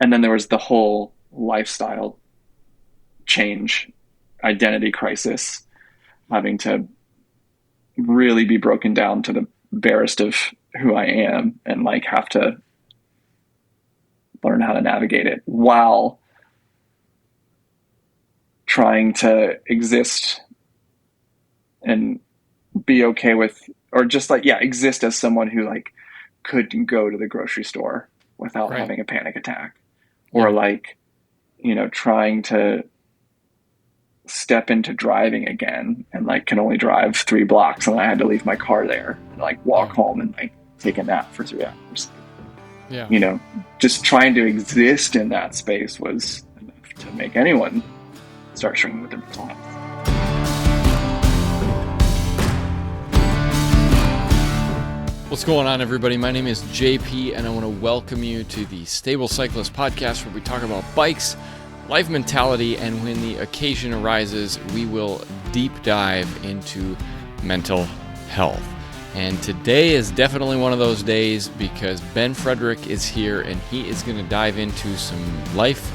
And then there was the whole lifestyle change, identity crisis, having to really be broken down to the barest of who I am and like have to learn how to navigate it while trying to exist and be okay with, or just like, yeah, exist as someone who like could go to the grocery store without Right. having a panic attack, or Yeah. like, trying to step into driving again and like can only drive 3 blocks and I had to leave my car there and like walk Oh, home and like take a nap for 3 hours. yeah. Just trying to exist in that space was enough to make anyone start struggling with their mental health. What's going on, everybody? My name is JP, and I want to welcome you to the Stable Cyclist Podcast, where we talk about bikes, life mentality, and when the occasion arises, we will deep dive into mental health. And today is definitely one of those days because Ben Frederick is here, and he is going to dive into some life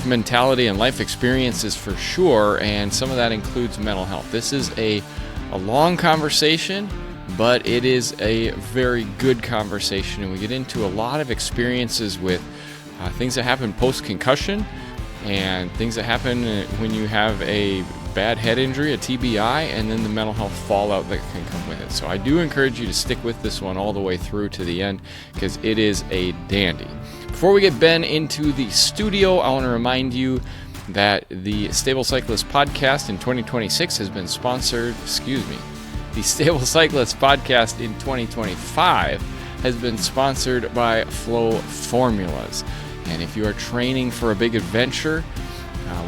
mentality and life experiences for sure, and some of that includes mental health. This is a long conversation, but it is a very good conversation, and we get into a lot of experiences with things that happen post-concussion and things that happen when you have a bad head injury, a TBI, and then the mental health fallout that can come with it. So I do encourage you to stick with this one all the way through to the end because it is a dandy. Before we get Ben into the studio, I want to remind you that the Stable Cyclist Podcast in 2026 has been sponsored, the Stable Cyclist Podcast in 2025 has been sponsored by Flow Formulas. And if you are training for a big adventure,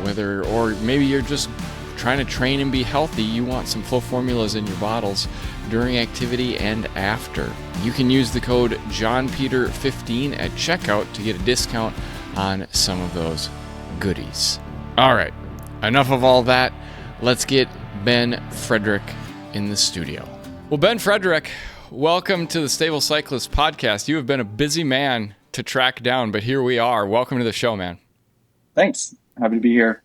or maybe you're just trying to train and be healthy, you want some Flow Formulas in your bottles during activity and after. You can use the code JohnPeter15 at checkout to get a discount on some of those goodies. All right, enough of all that. Let's get Ben Frederick in the studio. Well, Ben Frederick, welcome to the Stable Cyclist Podcast. You have been a busy man to track down, but here we are. Welcome to the show, man. Thanks. Happy to be here.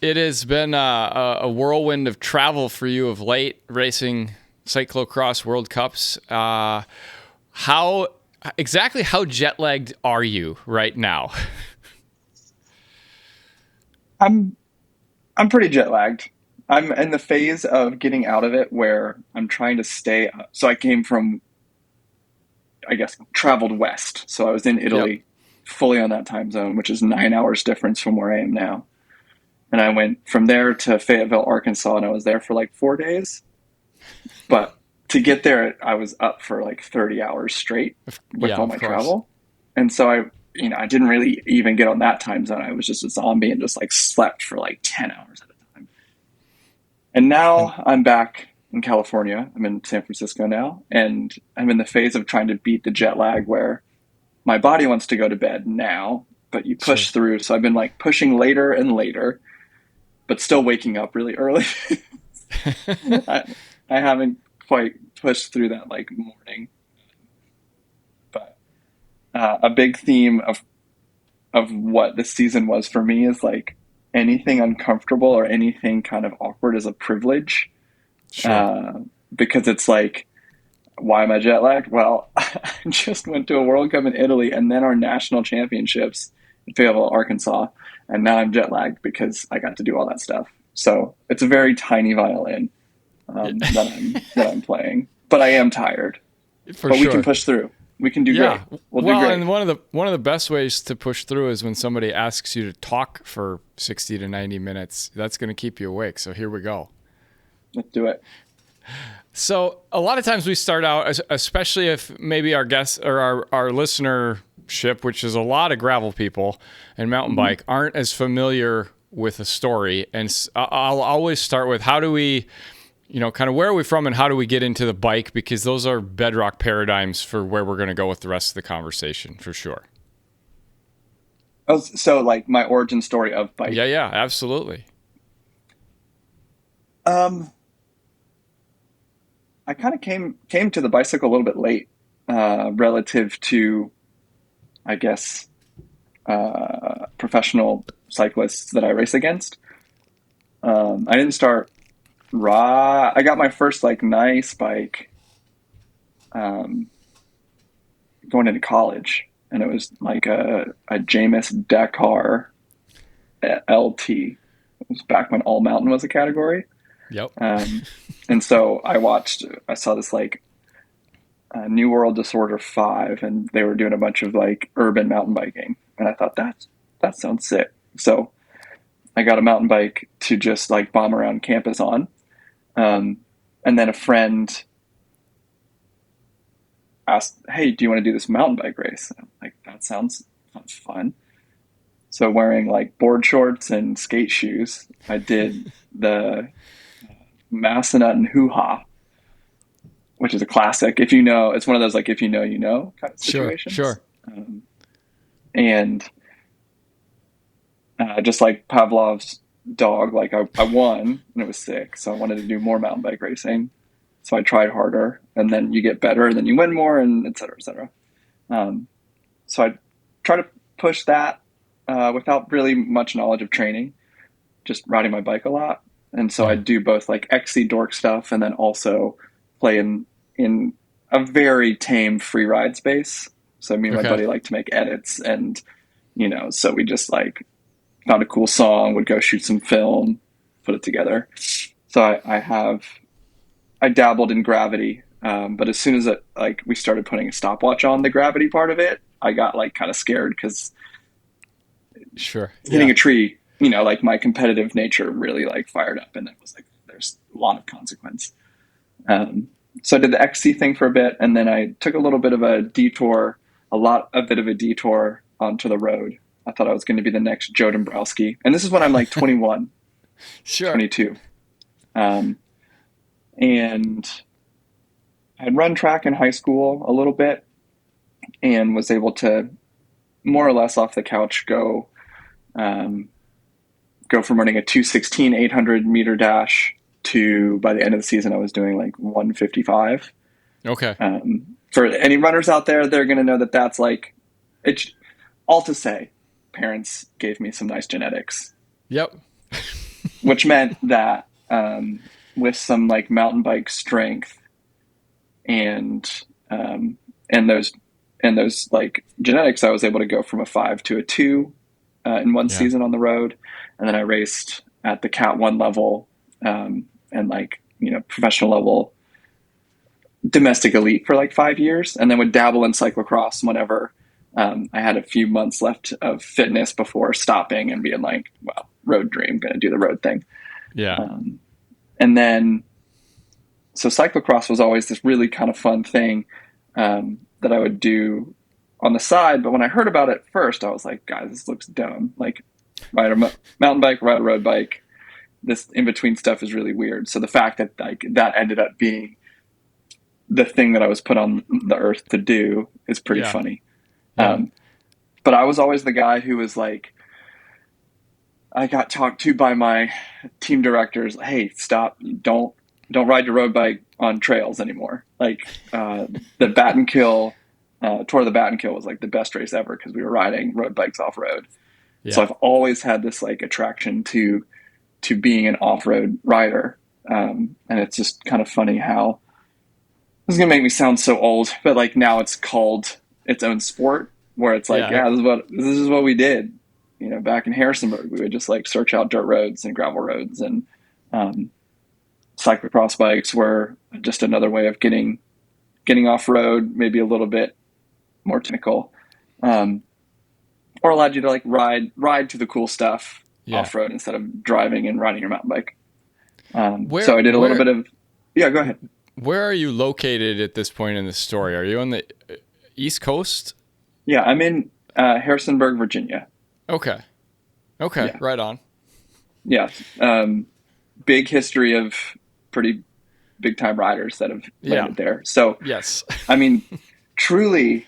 It has been a whirlwind of travel for you of late, racing Cyclocross World Cups. How jet-lagged are you right now? I'm pretty jet lagged. I'm in the phase of getting out of it where I'm trying to stay. So I came from, traveled west. So I was in Italy, Yep. fully on that time zone, which is 9 hours difference from where I am now. And I went from there to Fayetteville, Arkansas, and I was there for like 4 days. But to get there, I was up for like 30 hours straight with Yeah, all of my course. travel. And so I didn't really even get on that time zone. I was just a zombie and just like slept for like 10 hours at a time. And now I'm back in California. I'm in San Francisco now, and I'm in the phase of trying to beat the jet lag where my body wants to go to bed now, but you Sure. push through. So I've been like pushing later and later, but still waking up really early. I haven't quite pushed through that like morning, but a big theme of what this season was for me is like anything uncomfortable or anything kind of awkward is a privilege. Sure. Because it's like, why am I jet lagged? Well, I just went to a World Cup in Italy and then our national championships in Fayetteville, Arkansas, and now I'm jet lagged because I got to do all that stuff. So it's a very tiny violin that I'm playing, but I am tired. For But sure. we can push through. We can do Yeah. great. We'll do great. And one of the best ways to push through is when somebody asks you to talk for 60 to 90 minutes. That's going to keep you awake. So here we go. Let's do it. So a lot of times we start out, especially if maybe our guests or our listenership, which is a lot of gravel people and mountain bike, aren't as familiar with a story. And I'll always start with how do we, kind of where are we from and how do we get into the bike? Because those are bedrock paradigms for where we're going to go with the rest of the conversation for sure. Oh, so like my origin story of bike. Yeah, absolutely. I kind of came to the bicycle a little bit late, relative to, I guess, professional cyclists that I race against. I didn't start raw. I got my first like nice bike um, going into college, and it was like a Jameis Dakar LT. It was back when all mountain was a category. Yep. And so I saw this like New World Disorder 5, and they were doing a bunch of like urban mountain biking. And I thought that sounds sick. So I got a mountain bike to just like bomb around campus on. And then a friend asked, "Hey, do you want to do this mountain bike race?" And I'm like, that sounds fun. So wearing like board shorts and skate shoes, I did the Massanutten and Hoo Ha, which is a classic. If you know, it's one of those like if you know, you know kind of situations. Sure. And just like Pavlov's dog, like I won and it was sick. So I wanted to do more mountain bike racing. So I tried harder, and then you get better, and then you win more, and et cetera, et cetera. So I try to push that without really much knowledge of training, just riding my bike a lot. And so I do both like XC dork stuff and then also play in a very tame free ride space. So me and my buddy like to make edits, and, so we just like found a cool song, would go shoot some film, put it together. So I dabbled in gravity. But as soon as we started putting a stopwatch on the gravity part of it, I got like kind of scared because hitting a tree, like my competitive nature really like fired up, and it was like, there's a lot of consequence. So I did the XC thing for a bit, and then I took a little bit of a detour onto the road. I thought I was going to be the next Joe Dombrowski. And this is when I'm like 21, 22. And I had run track in high school a little bit and was able to more or less off the couch go from running a 2:16 800 meter dash to, by the end of the season, I was doing like 1:55. Okay. For any runners out there, they're going to know that that's like, it's all to say, parents gave me some nice genetics. Yep. Which meant that with some like mountain bike strength and those like genetics, I was able to go from a 5 to a 2 in one season on the road. And then I raced at the Cat 1 level and like, professional level domestic elite for like 5 years, and then would dabble in cyclocross whenever I had a few months left of fitness before stopping and being like, well, road dream, going to do the road thing. Yeah. And then, so cyclocross was always this really kind of fun thing that I would do on the side. But when I heard about it first, I was like, guys, this looks dumb. Like, ride a mountain bike, ride a road bike. This in-between stuff is really weird. So the fact that like that ended up being the thing that I was put on the earth to do is pretty funny. Yeah. But I was always the guy who was like, I got talked to by my team directors. Hey, stop. Don't ride your road bike on trails anymore. Like, the Battenkill, Tour of the Battenkill was like the best race ever because we were riding road bikes off road. Yeah. So I've always had this like attraction to being an off-road rider. And it's just kind of funny how, this is going to make me sound so old, but like now it's called its own sport, where it's like, this is what we did. Back in Harrisonburg, we would just like search out dirt roads and gravel roads, and cyclocross bikes were just another way of getting off road, maybe a little bit more technical, or allowed you to like ride to the cool stuff off road instead of driving and riding your mountain bike. So I did a little bit of, go ahead. Where are you located at this point in the story? Are you on the East Coast? Yeah, I'm in Harrisonburg, Virginia. Okay. Yeah. Right on. Yeah. Big history of pretty big time riders that have landed there. So, yes. I mean, truly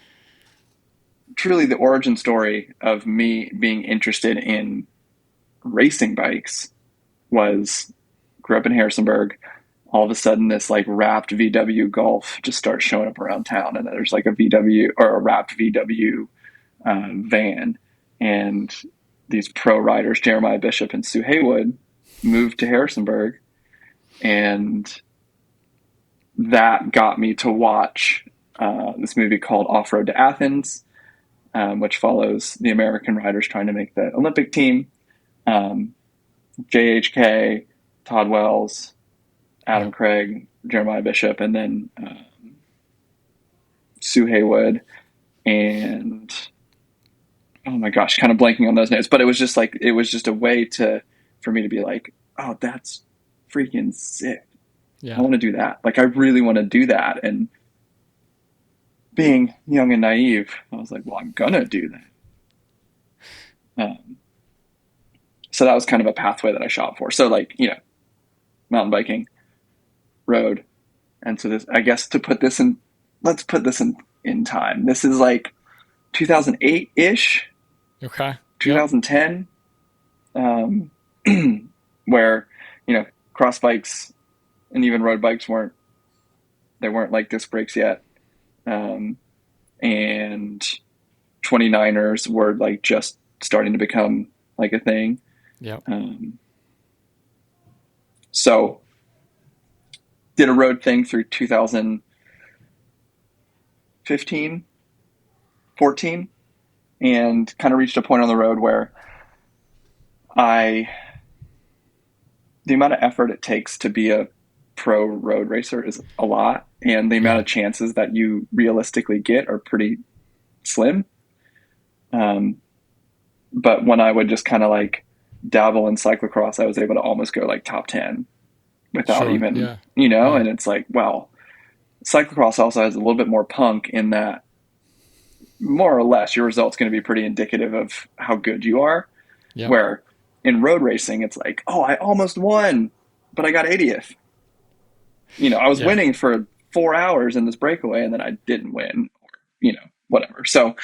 the origin story of me being interested in racing bikes was, grew up in Harrisonburg. All of a sudden this like wrapped VW Golf just starts showing up around town, and there's like a VW or a wrapped VW van. and these pro riders, Jeremiah Bishop and Sue Haywood, moved to Harrisonburg, and that got me to watch this movie called Off-Road to Athens, which follows the American riders trying to make the Olympic team. JHK, Todd Wells, Adam Craig, Jeremiah Bishop, and then Sue Haywood, and oh my gosh, kind of blanking on those names. But it was just a way for me to be like, oh, that's freaking sick. Yeah. I want to do that. Like, I really want to do that. And being young and naive, I was like, well, I'm gonna do that. So that was kind of a pathway that I shot for. So, like, mountain biking, road. And so this, I guess, let's put this in time. This is like 2008-ish. Okay. 2010, where, cross bikes and even road bikes weren't like disc brakes yet. And 29ers were like just starting to become like a thing. Yeah. So did a road thing through 2015, 14, and kind of reached a point on the road where the amount of effort it takes to be a pro road racer is a lot, and the amount of chances that you realistically get are pretty slim. But when I would just kind of like dabble in cyclocross, I was able to almost go like top 10 without and it's like, well, cyclocross also has a little bit more punk in that more or less your result's going to be pretty indicative of how good you are. Yep. Where in road racing, it's like, oh, I almost won, but I got 80th. I was winning for 4 hours in this breakaway, and then I didn't win, or, whatever. So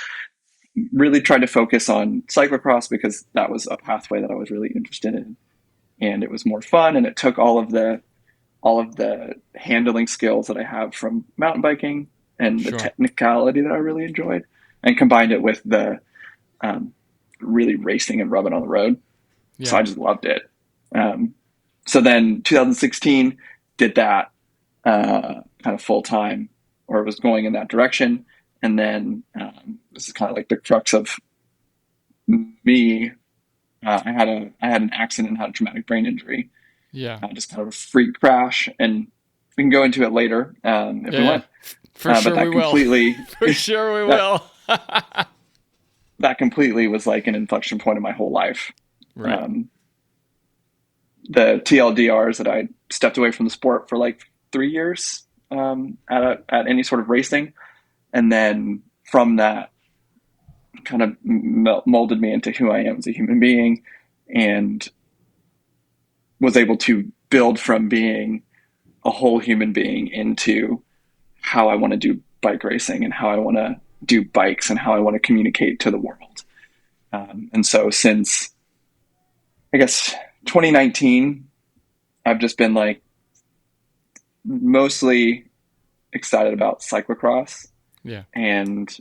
really tried to focus on cyclocross because that was a pathway that I was really interested in, and it was more fun, and it took all of the handling skills that I have from mountain biking and the technicality that I really enjoyed, and combined it with the really racing and rubbing on the road. Yeah. So I just loved it. So then 2016 did that kind of full time, or was going in that direction. And then this is kind of like the crux of me. I had an accident and had a traumatic brain injury. Yeah. Just kind of a freak crash, and we can go into it later if we want. For sure but that we completely, will. For sure we will. That completely was like an inflection point in my whole life. Right. The TLDRs that I stepped away from the sport for like 3 years at any sort of racing. And then from that kind of molded me into who I am as a human being, and was able to build from being a whole human being into how I want to do bike racing and how I want to do bikes and how I want to communicate to the world. And so since, I guess, 2019, I've just been like mostly excited about cyclocross. Yeah. And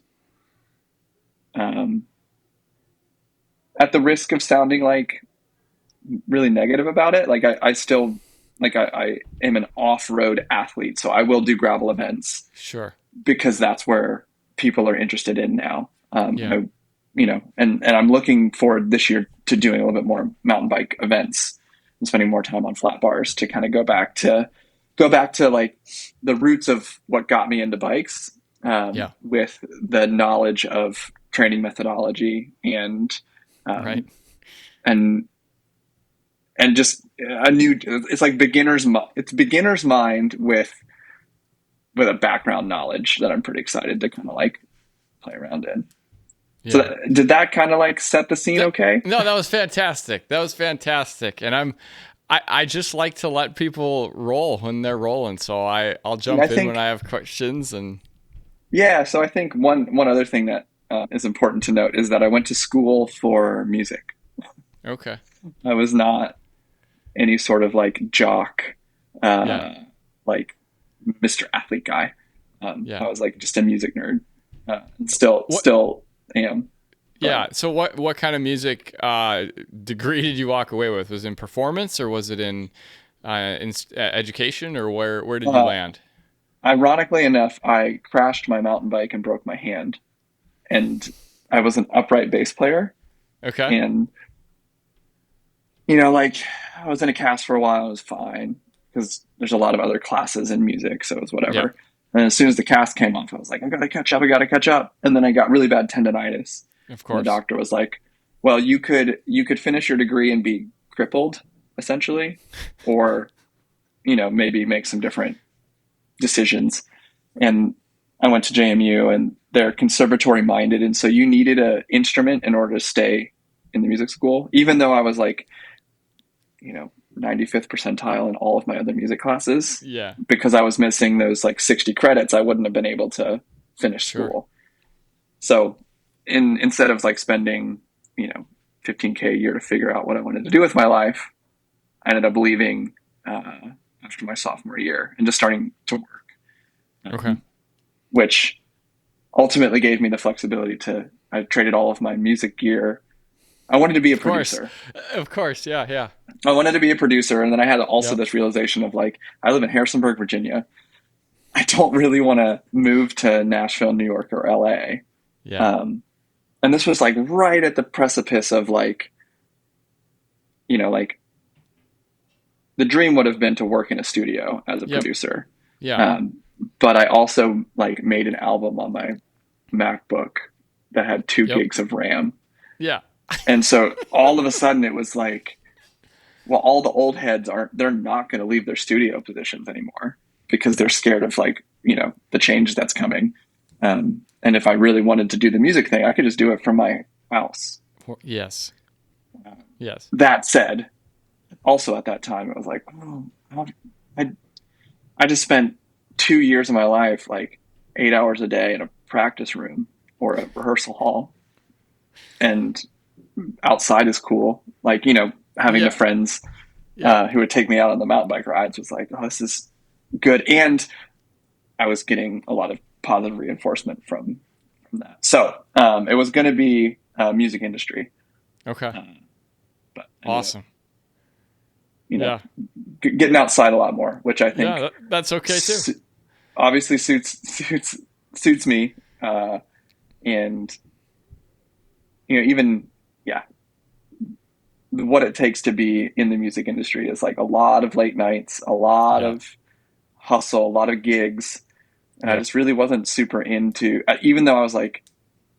at the risk of sounding like really negative about it, like I still, like I am an off-road athlete, so I will do gravel events. Sure. Because that's where people are interested in now. And I'm looking forward this year to doing a little bit more mountain bike events and spending more time on flat bars to kind of go back to like the roots of what got me into bikes, with the knowledge of training methodology and just a new, it's like beginner's mind with a background knowledge that I'm pretty excited to kind of like play around in. Yeah. So did that kind of like set the scene? Okay. No, that was fantastic. And I just like to let people roll when they're rolling. So I'll jump in when I have questions. And yeah. So I think one other thing that is important to note is that I went to school for music. Okay. I was not any sort of like jock, like Mr. Athlete guy. I was like just a music nerd, and still am. Yeah. But So what kind of music degree did you walk away with? Was it in performance, or was it in education, or where did you uh, land? ironically enough, I crashed my mountain bike and broke my hand, and I was an upright bass player, Okay. and like I was in a cast for a while. It was fine because there's a lot of other classes in music, so it was Yeah. whatever. And as soon as the cast came off, I was like, I gotta catch up. I gotta catch up. And then I got really bad tendonitis, Of and the course. doctor was like, "Well, you could finish your degree and be crippled, essentially, or maybe make some different decisions." And I went to JMU, and they're conservatory minded, and so you needed an instrument in order to stay in the music school, even though I was like 95th percentile in all of my other music classes. Yeah. Because I was missing those like 60 credits, I wouldn't have been able to finish Sure. school. So instead of like spending 15K a year to figure out what I wanted to do with my life, I ended up leaving after my sophomore year and just starting to work, Okay. which ultimately gave me the flexibility to. I traded all of my music gear. I wanted to be a Of course. producer. Of course. Yeah. Yeah. I wanted to be a producer, and then I had also Yep. this realization of like, I live in Harrisonburg, Virginia. I don't really want to move to Nashville, New York, or LA. Yeah. And this was like right at the precipice of like, like the dream would have been to work in a studio as a Yep. producer. Yeah. But I also like made an album on my MacBook that had 2 Yep. gigs of RAM. Yeah. And so all of a sudden it was like, well, all the old heads they're not going to leave their studio positions anymore because they're scared of like, the change that's coming. And if I really wanted to do the music thing, I could just do it from my house. Yes. Yes. That said, also at that time, it was like, I, I just spent 2 years of my life, like 8 hours a day in a practice room or a rehearsal hall. And outside is cool. Like, having the Yeah. friends Yeah. who would take me out on the mountain bike rides was like, oh, this is good. And I was getting a lot of positive reinforcement from that. So it was going to be music industry, Okay. but Awesome. you know, Yeah. getting outside a lot more, which I think Yeah. That's okay too. obviously suits me. And even what it takes to be in the music industry is like a lot of late nights, a lot Yeah. of hustle, a lot of gigs. And I Yep. just really wasn't super into, even though I was like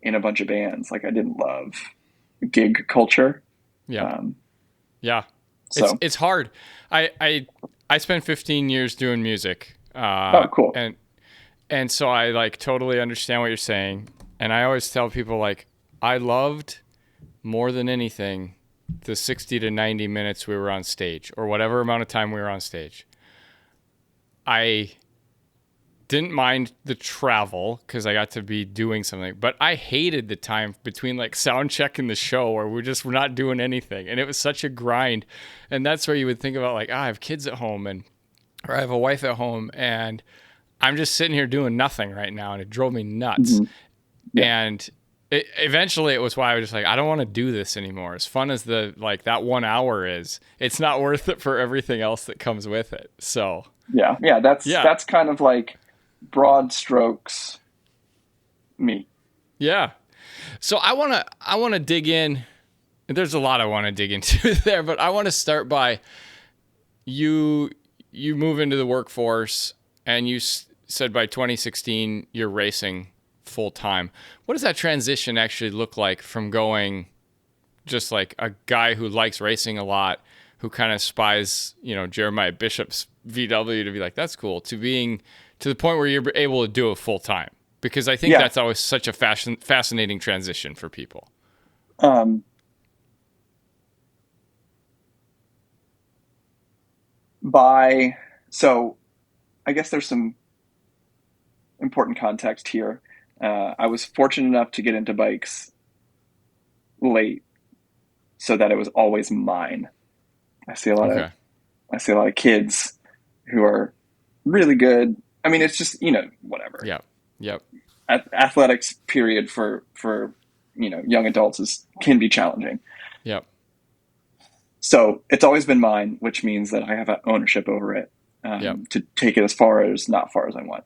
in a bunch of bands, like I didn't love gig culture. Yeah. Um, Yeah. so, It's hard. I spent 15 years doing music. oh, cool. And so I like totally understand what you're saying. And I always tell people like I loved more than anything the 60 to 90 minutes we were on stage or whatever amount of time we were on stage. I didn't mind the travel because I got to be doing something, but I hated the time between like sound check and the show where we're not doing anything. And it was such a grind. And that's where you would think about like, I have kids at home or I have a wife at home and I'm just sitting here doing nothing right now. And it drove me nuts. Mm-hmm. Yeah. And eventually it was why I was just like, I don't want to do this anymore. As fun as that 1 hour is, it's not worth it for everything else that comes with it. So Yeah. That's kind of like broad strokes me. yeah. So I want to dig in. There's a lot I want to dig into there, but I want to start by you move into the workforce and you said by 2016 you're racing full time. What does that transition actually look like from going just like a guy who likes racing a lot, who kind of spies, Jeremiah Bishop's VW to be like, that's cool, to being to the point where you're able to do it full time? Because I think Yeah. that's always such a fascinating transition for people. So I guess there's some important context here. I was fortunate enough to get into bikes late so that it was always mine. I see a lot Okay. of kids who are really good. I mean, it's just, whatever. Yeah. Yep. Athletics period for young adults can be challenging. Yep. So it's always been mine, which means that I have ownership over it, Yep. to take it as far as not far as I want.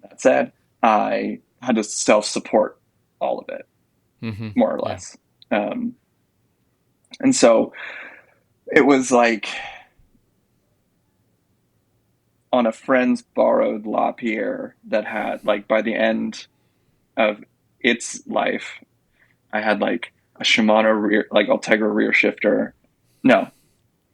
That said, I had to self-support all of it, more or less. And so it was like on a friend's borrowed Lapierre that had, like, by the end of its life, I had like a Shimano rear, like Ultegra rear shifter. No,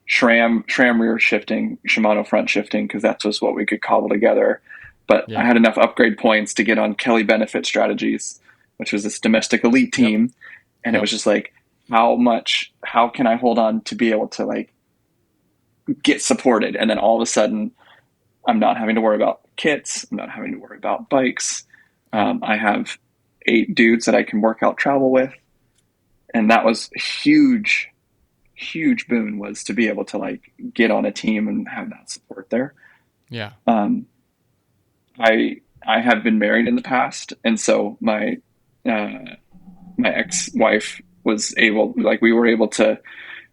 SRAM rear shifting, Shimano front shifting, because that's just what we could cobble together. But I had enough upgrade points to get on Kelly Benefit Strategies, which was this domestic elite team. And it was just like, how can I hold on to be able to like get supported? And then all of a sudden I'm not having to worry about kits. I'm not having to worry about bikes. I have 8 dudes that I can work out travel with. And that was huge boon, was to be able to like get on a team and have that support there. Yeah. I have been married in the past. And so my ex-wife was able, like, we were able to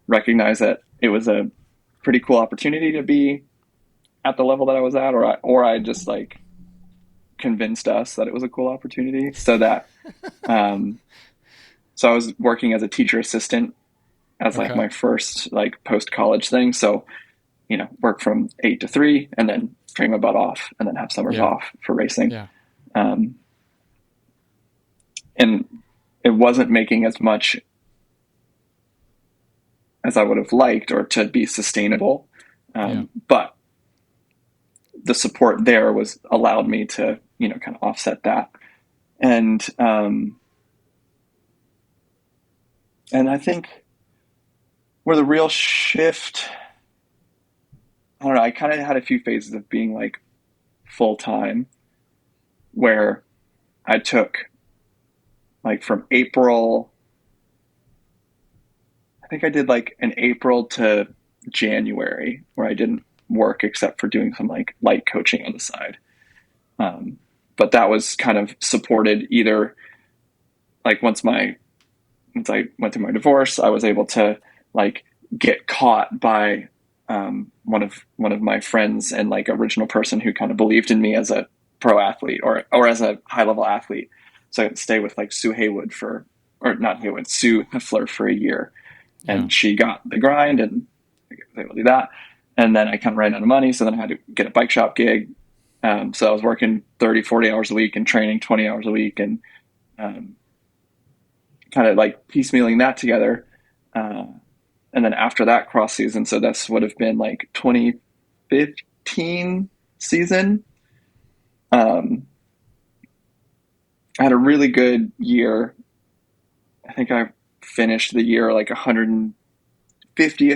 recognize that it was a pretty cool opportunity to be at the level that I was at, or I just like convinced us that it was a cool opportunity. So that, so I was working as a teacher assistant as like my first like post-college thing. So, work from 8 to 3 and then train my butt off and then have summers off for racing. Yeah. And it wasn't making as much as I would have liked or to be sustainable. But the support there was allowed me to, kind of offset that. And I think where the real shift, I don't know, I kind of had a few phases of being like full time, where I took like from April, I think I did like an April to January where I didn't work except for doing some like light coaching on the side. But that was kind of supported either like once I went through my divorce, I was able to like get caught by one of my friends and like original person who kind of believed in me as a pro athlete or as a high level athlete. So I could stay with like Sue Heffler for a year, and she got the grind and I was able to do that. And then I kind of ran out of money. So then I had to get a bike shop gig. So I was working 30, 40 hours a week and training 20 hours a week, and kind of like piecemealing that together. And then after that cross season, so this would have been like 2015 season. I had a really good year. I think I finished the year like 150th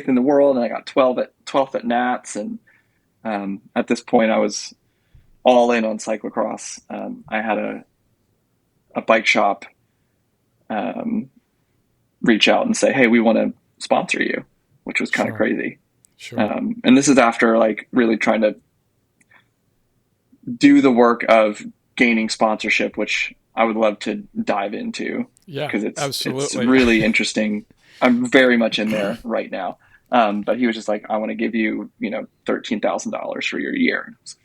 in the world, and I got 12th at Nats. And at this point, I was all in on cyclocross. I had a bike shop reach out and say, "Hey, we want to sponsor you," which was kind of crazy. Sure. And this is after like really trying to do the work of gaining sponsorship, which I would love to dive into. Yeah, because it's really interesting. I'm very much in there right now. But he was just like, "I want to give you, $13,000 for your year." It's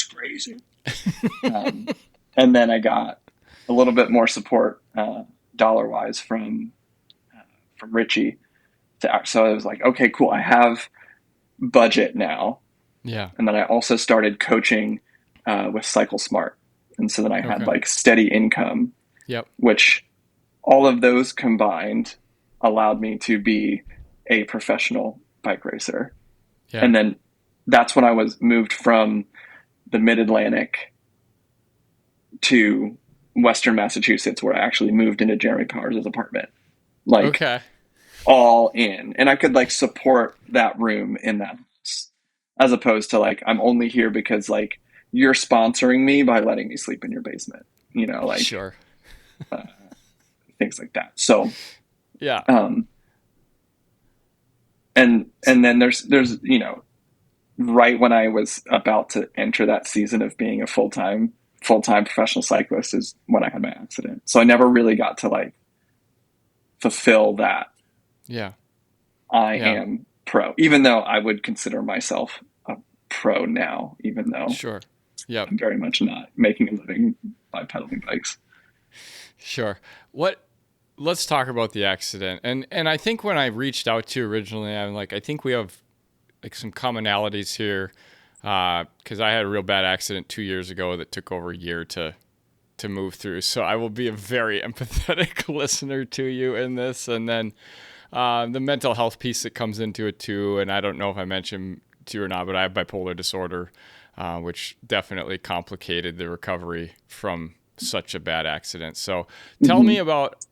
crazy. And then I got a little bit more support, dollar wise from Richie. So I was like, okay, cool. I have budget now. Yeah. And then I also started coaching with Cycle Smart. And so then I had like steady income, which all of those combined allowed me to be a professional bike racer. Yeah. And then that's when I was moved from the Mid-Atlantic to Western Massachusetts, where I actually moved into Jeremy Powers' apartment. Like, all in. And I could like support that room in that house, as opposed to like, I'm only here because like you're sponsoring me by letting me sleep in your basement, like things like that. So, yeah. And then there's, right when I was about to enter that season of being a full-time professional cyclist is when I had my accident. So I never really got to like fulfill that Yeah. I Yeah. am pro, even though I would consider myself a pro now, even though Sure. Yep. I'm very much not making a living by pedaling bikes. Sure. Let's talk about the accident. And I think when I reached out to you originally, I'm like, I think we have like some commonalities here. Cause I had a real bad accident 2 years ago that took over a year to move through. So I will be a very empathetic listener to you in this. And then, the mental health piece that comes into it too. And I don't know if I mentioned to you or not, but I have bipolar disorder, which definitely complicated the recovery from such a bad accident. So tell me about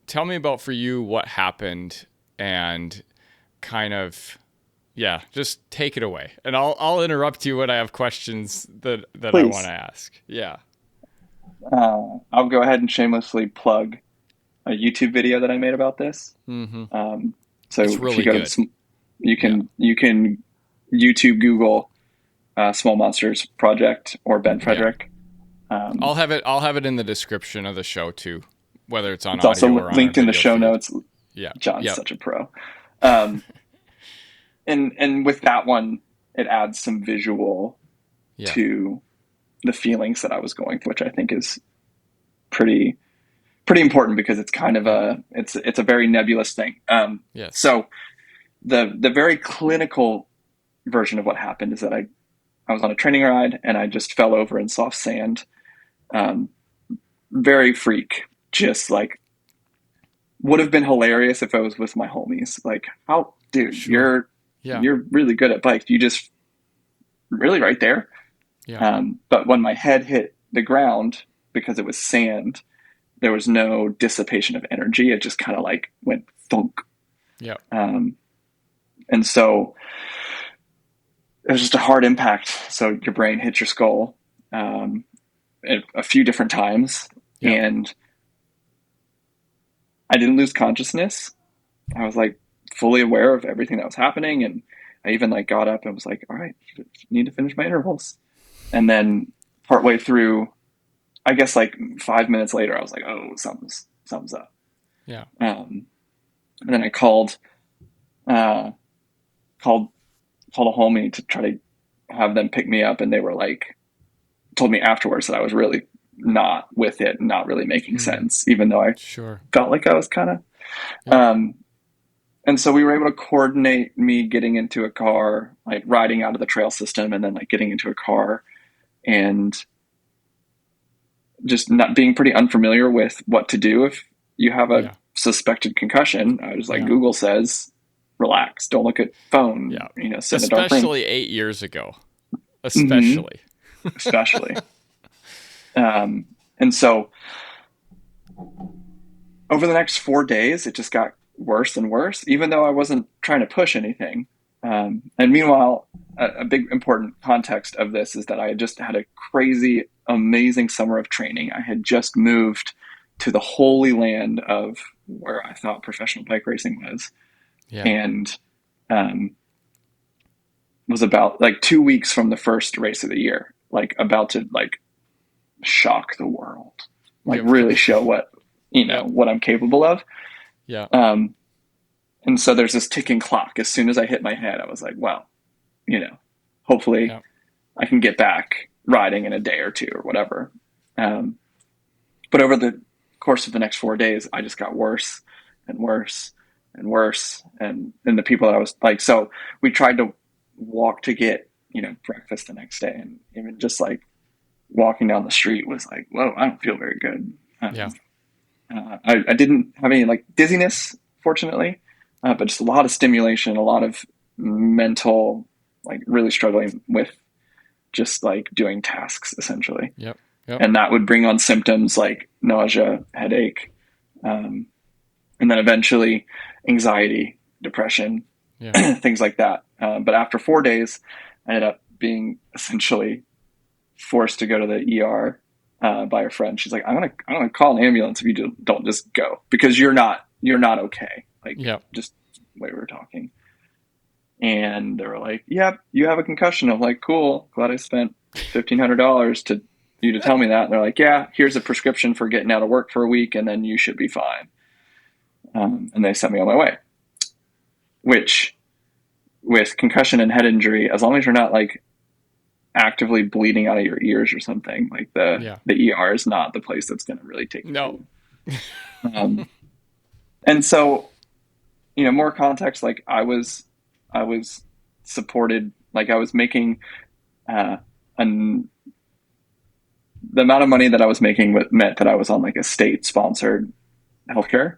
for you what happened and kind of, yeah, just take it away. And I'll interrupt you when I have questions that I want Please. to ask. Yeah. I'll go ahead and shamelessly plug a YouTube video that I made about this. Mm-hmm. So It's if really you go good. to, you can YouTube Google Small Monsters Project or Ben Frederick. I'll have it in the description of the show too, whether it's on It's also audio or on our linked in the video show feed. notes. Yeah. John's Yep. such a pro. And with that one, it adds some visual to the feelings that I was going through, which I think is pretty important because it's kind of it's a very nebulous thing. Yes. So the very clinical version of what happened is that I was on a training ride and I just fell over in soft sand. Very freak, just like would have been hilarious if I was with my homies. Like, how, dude, Sure. you're really good at bikes. You just really right there. Yeah. But when my head hit the ground, because it was sand, there was no dissipation of energy. It just kind of like went thunk. Yeah. And so it was just a hard impact. So your brain hits your skull a few different times. Yep. And I didn't lose consciousness. I was like fully aware of everything that was happening. And I even like got up and was like, all right, I need to finish my intervals. And then partway through, I guess like 5 minutes later, I was like, oh, something's up. Yeah. And then I called a homie to try to have them pick me up. And they were like, told me afterwards that I was really not with it, not really making sense, even though I felt like I was kind of. Yeah. And so we were able to coordinate me getting into a car, like riding out of the trail system and then like getting into a car and just not being pretty unfamiliar with what to do if you have a suspected concussion. I was like, Google says, relax, don't look at phone, sit in a dark room. Especially 8 years ago. Especially. Mm-hmm. Especially. And so over the next 4 days, it just got worse and worse, even though I wasn't trying to push anything. And meanwhile, a big important context of this is that I had just had a crazy, amazing summer of training. I had just moved to the holy land of where I thought professional bike racing was. Yeah. And was about like 2 weeks from the first race of the year, like about to like shock the world, like really show what, what I'm capable of. Yeah. And so there's this ticking clock. As soon as I hit my head, I was like, well, hopefully I can get back riding in a day or two or whatever. But over the course of the next 4 days, I just got worse and worse and worse. And the people that I was like, so we tried to walk to get, breakfast the next day. And even just like walking down the street was like, whoa, I don't feel very good. I didn't have any like dizziness, fortunately, but just a lot of stimulation, a lot of mental, like really struggling with just like doing tasks essentially. Yep. And that would bring on symptoms like nausea, headache, and then eventually anxiety, depression, things like that. But after 4 days, I ended up being essentially forced to go to the ER by a friend. She's like, I'm gonna call an ambulance if you don't just go, because you're not okay. Like, just the way we were talking. And they were like, yep, you have a concussion. I'm like, cool. Glad I spent $1,500 to you to tell me that. And they're like, yeah, here's a prescription for getting out of work for a week and then you should be fine. and they sent me on my way, which with concussion and head injury, as long as you're not like actively bleeding out of your ears or something, like the ER is not the place that's going to really take you. No. And so, more context, like I was supported, like I was making, the amount of money that I was making meant that I was on like a state sponsored healthcare.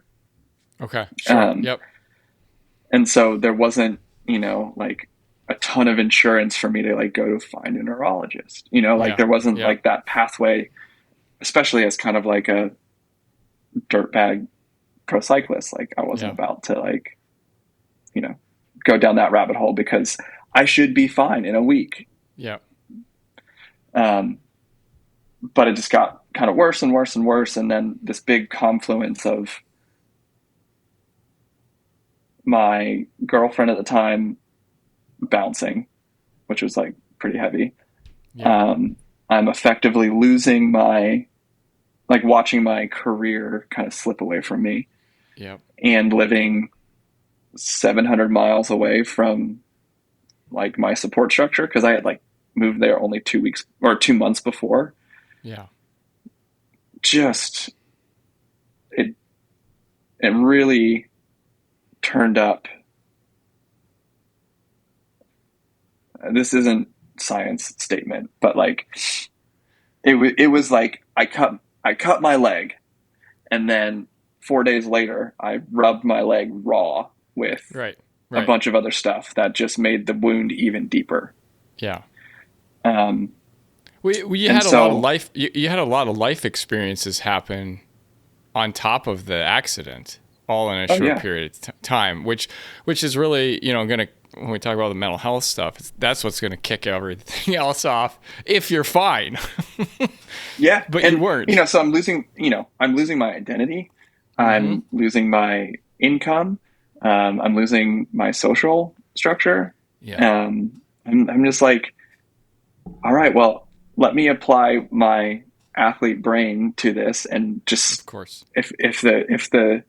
Okay. Sure. Yep. And so there wasn't, like a ton of insurance for me to like go to find a neurologist, there wasn't like that pathway, especially as kind of like a dirtbag pro cyclist. Like I wasn't about to like, go down that rabbit hole because I should be fine in a week. Yeah. But it just got kind of worse and worse and worse. And then this big confluence of my girlfriend at the time bouncing, which was like pretty heavy. Yeah. I'm effectively losing watching my career kind of slip away from me. Yeah. And living 700 miles away from like my support structure, because I had like moved there only 2 weeks or 2 months before. Yeah. Just it really turned up. This isn't science statement, but like it was like I cut my leg, and then 4 days later I rubbed my leg raw with right. a bunch of other stuff that just made the wound even deeper. Yeah. You had a lot of life. You had a lot of life experiences happen on top of the accident, all in a short period of time, which is really, going to, when we talk about the mental health stuff, that's what's going to kick everything else off if you're fine. Yeah, but you weren't. So I'm losing my identity. I'm losing my income. I'm losing my social structure. Yeah. I'm just like, all right, well, let me apply my athlete brain to this, and just, of course, if the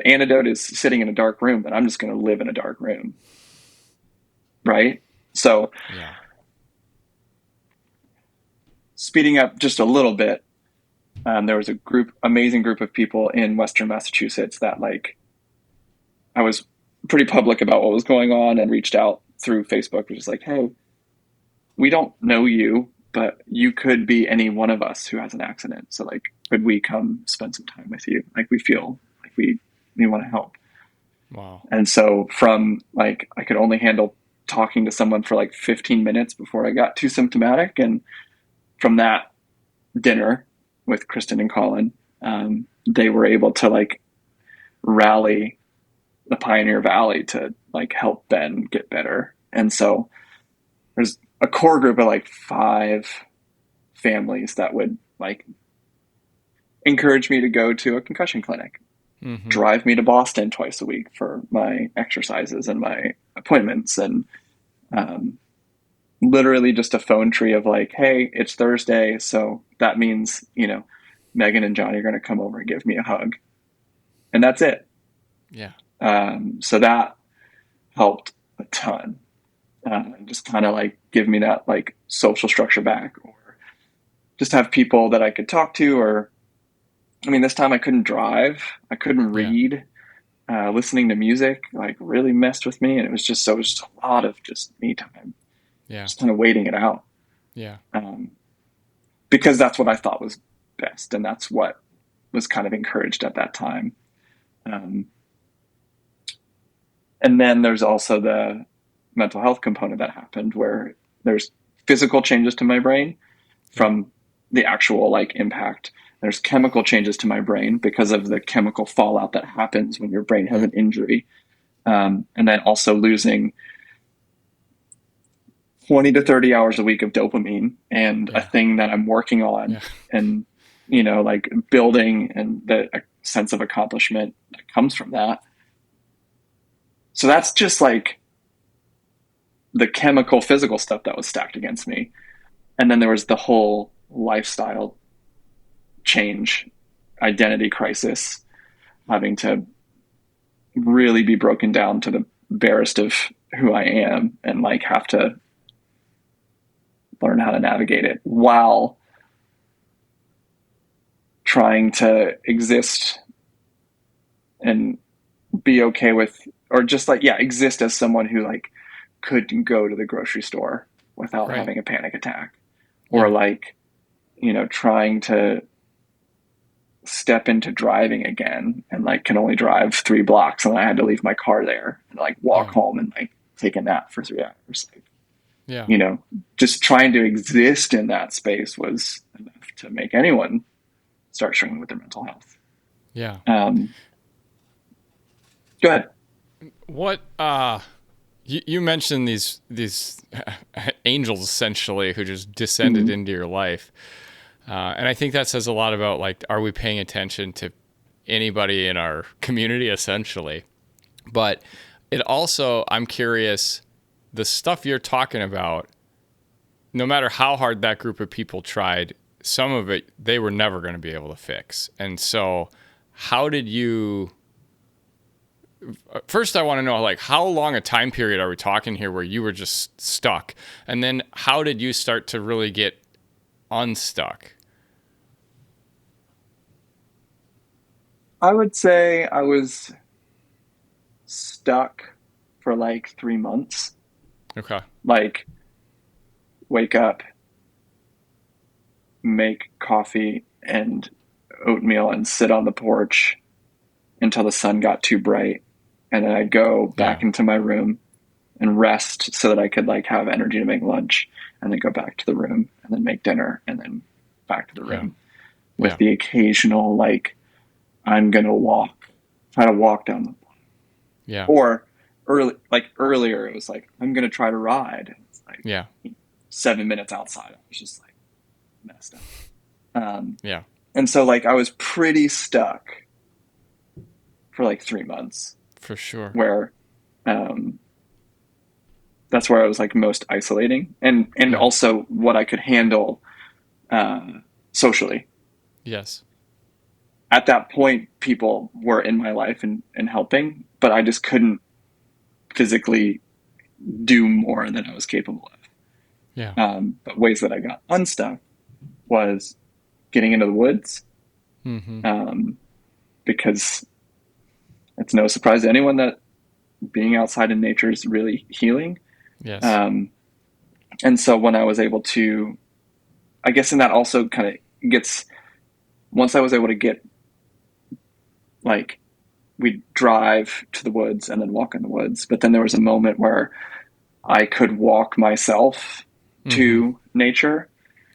antidote is sitting in a dark room, then I'm just going to live in a dark room. Right. So speeding up just a little bit, there was amazing group of people in Western Massachusetts that like, I was pretty public about what was going on and reached out through Facebook, which is like, hey, we don't know you, but you could be any one of us who has an accident. So like, could we come spend some time with you? Like we feel like we want to help. Wow. And so from like, I could only handle talking to someone for like 15 minutes before I got too symptomatic. And from that dinner with Kristen and Colin, they were able to like rally the Pioneer Valley to like help Ben get better. And so there's a core group of like 5 families that would like encourage me to go to a concussion clinic, drive me to Boston twice a week for my exercises and my appointments. And literally just a phone tree of like, hey, it's Thursday. So that means, Megan and Johnny are going to come over and give me a hug. And that's it. Yeah. So that helped a ton. Just kind of like give me that like social structure back, or just have people that I could talk to. Or, this time I couldn't drive, I couldn't read, listening to music like really messed with me. And it was just a lot of just me time. Yeah. Just kind of waiting it out. Yeah. Because that's what I thought was best. And that's what was kind of encouraged at that time. And then there's also the mental health component that happened, where there's physical changes to my brain from the actual like impact. There's chemical changes to my brain because of the chemical fallout that happens when your brain has an injury. And then also losing 20 to 30 hours a week of dopamine, and a thing that I'm working on and, like building, and the sense of accomplishment that comes from that. So that's just like the chemical, physical stuff that was stacked against me. And then there was the whole lifestyle change, identity crisis. having to really be broken down to the barest of who I am and like have to learn how to navigate it while trying to exist and be okay with, or just like, yeah, exist as someone who like could go to the grocery store without having a panic attack, or like, you know, trying to step into driving again and like can only drive 3 blocks and I had to leave my car there and like walk home and like take a nap for 3 hours. Like, you know, just trying to exist in that space was enough to make anyone start struggling with their mental health. Yeah. Go ahead. What you mentioned these angels essentially who just descended into your life, and I think that says a lot about like, are we paying attention to anybody in our community essentially? But it also, I'm curious, the stuff you're talking about, no matter how hard that group of people tried, some of it they were never going to be able to fix. And so how did you, first I want to know, like, how long a time period are we talking here where you were just stuck? And then how did you start to really get unstuck? I would say I was stuck for like 3 months. Okay. Like, wake up, make coffee and oatmeal and sit on the porch until the sun got too bright. And then I'd go back into my room and rest so that I could like have energy to make lunch, and then go back to the room and then make dinner and then back to the room with the occasional, like, I'm going to walk, try to walk down the block. Yeah. Or earlier, it was like, I'm going to try to ride. It's like 7 minutes outside. I was just like messed up. And so like, I was pretty stuck for like 3 months. For sure. Where, that's where I was like most isolating and also what I could handle, socially. Yes. At that point, people were in my life and helping, but I just couldn't physically do more than I was capable of. Yeah. But ways that I got unstuck was getting into the woods, because it's no surprise to anyone that being outside in nature is really healing. Yes. And so when I was able to, I guess, and that also kind of gets, once I was able to get, like, we'd drive to the woods and then walk in the woods. But then there was a moment where I could walk myself to nature,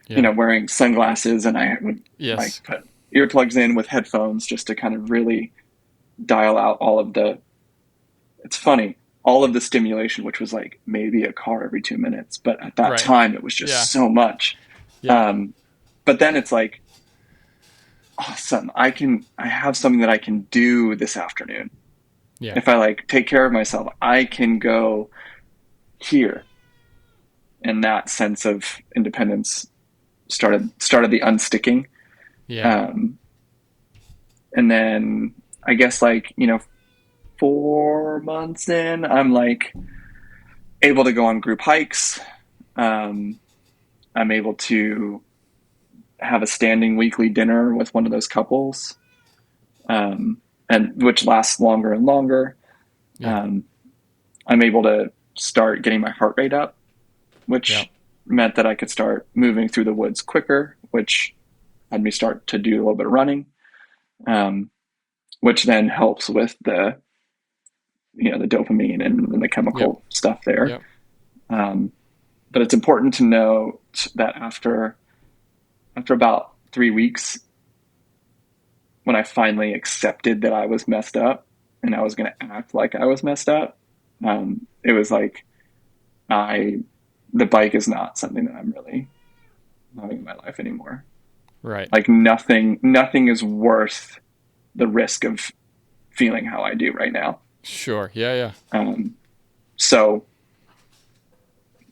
you know, wearing sunglasses, and I would like put earplugs in with headphones just to kind of really dial out all of the, it's funny, all of the stimulation, which was like maybe a car every 2 minutes. But at that time, it was just so much. But then it's like, awesome, I have something that I can do this afternoon. If I like take care of myself, I can go here. And that sense of independence started the unsticking. And then I guess, like, you know, 4 months in, I'm like able to go on group hikes. I'm able to have a standing weekly dinner with one of those couples, and which lasts longer and longer. I'm able to start getting my heart rate up, which meant that I could start moving through the woods quicker, which had me start to do a little bit of running, which then helps with the, you know, the dopamine and the chemical stuff there. But it's important to know that after about 3 weeks, when I finally accepted that I was messed up and I was going to act like I was messed up, it was like, the bike is not something that I'm really having in my life anymore. Right. Like nothing is worth the risk of feeling how I do right now. Sure. Yeah. So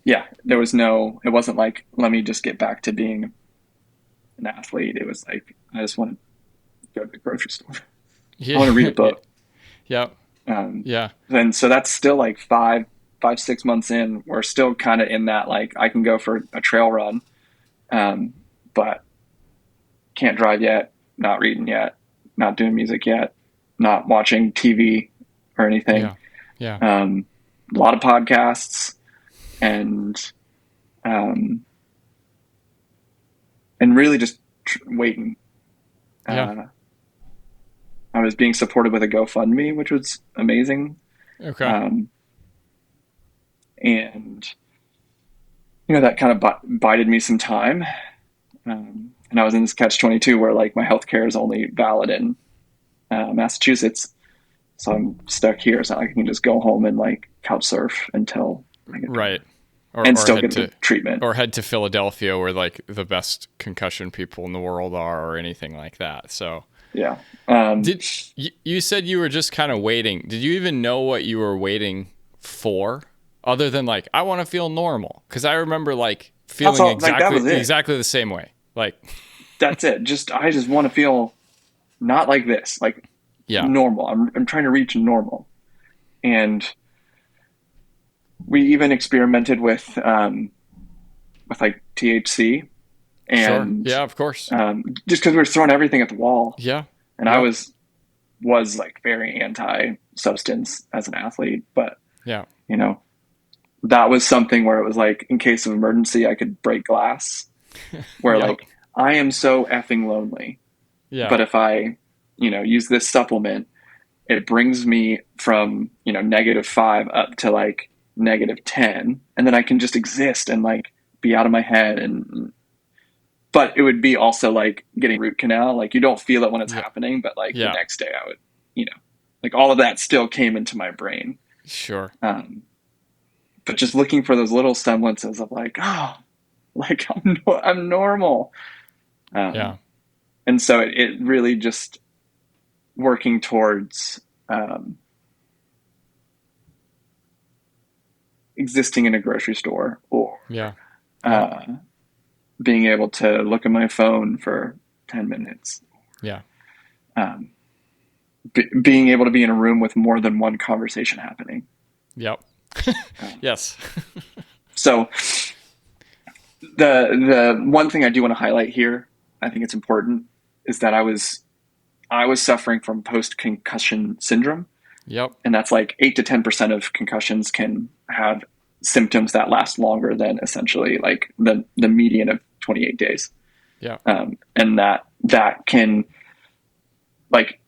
yeah, it wasn't like, let me just get back to being an athlete. It was like, I just want to go to the grocery store. Yeah. I want to read a book. Yeah. Um, Yeah. and so that's still like 6 months in. We're still kind of in that, like, I can go for a trail run, um, but can't drive yet, not reading yet, not doing music yet, not watching TV or anything. Yeah. Yeah. A lot of podcasts and um, really just waiting. Yeah. I was being supported with a GoFundMe, which was amazing. Okay. Um, and, that kind of bided me some time. And I was in this catch-22 where, like, my healthcare is only valid in Massachusetts. So I'm stuck here. So I can just go home and, like, couch surf until I get Right. better. And Or still head get the to treatment. Philadelphia where like the best concussion people in the world are, or anything like that. So Yeah. did you said you were just kind of waiting. Did you even know what you were waiting for, other than like, I want to feel normal? Because I remember like That's feeling all. Like, that was it. exactly the same way. Like, That's it. I just want to feel not like this, like yeah. normal. I'm trying to reach normal. And we even experimented with like THC, and Sure. Yeah, of course. just because we were throwing everything at the wall. Yeah. And Yep. I was like very anti substance as an athlete, but Yeah. that was something where it was like, in case of emergency, I could break glass. Where Yep. like, I am so effing lonely. Yeah. But if I, use this supplement, it brings me from, -5 up to like -10. And then I can just exist and like be out of my head. But it would be also like getting root canal. Like, you don't feel it when it's happening, but like the next day I would, like, all of that still came into my brain. Sure. But just looking for those little semblances of like, oh, like I'm normal. Yeah. And so it really just working towards existing in a grocery store, or Yeah. being able to look at my phone for 10 minutes. Yeah. Being able to be in a room with more than one conversation happening. Yep. Yes. So the one thing I do want to highlight here, I think it's important, is that I was suffering from post-concussion syndrome. Yep. And that's like 8 to 10% of concussions can have symptoms that last longer than essentially like the median of 28 days. Yeah. And that can, like,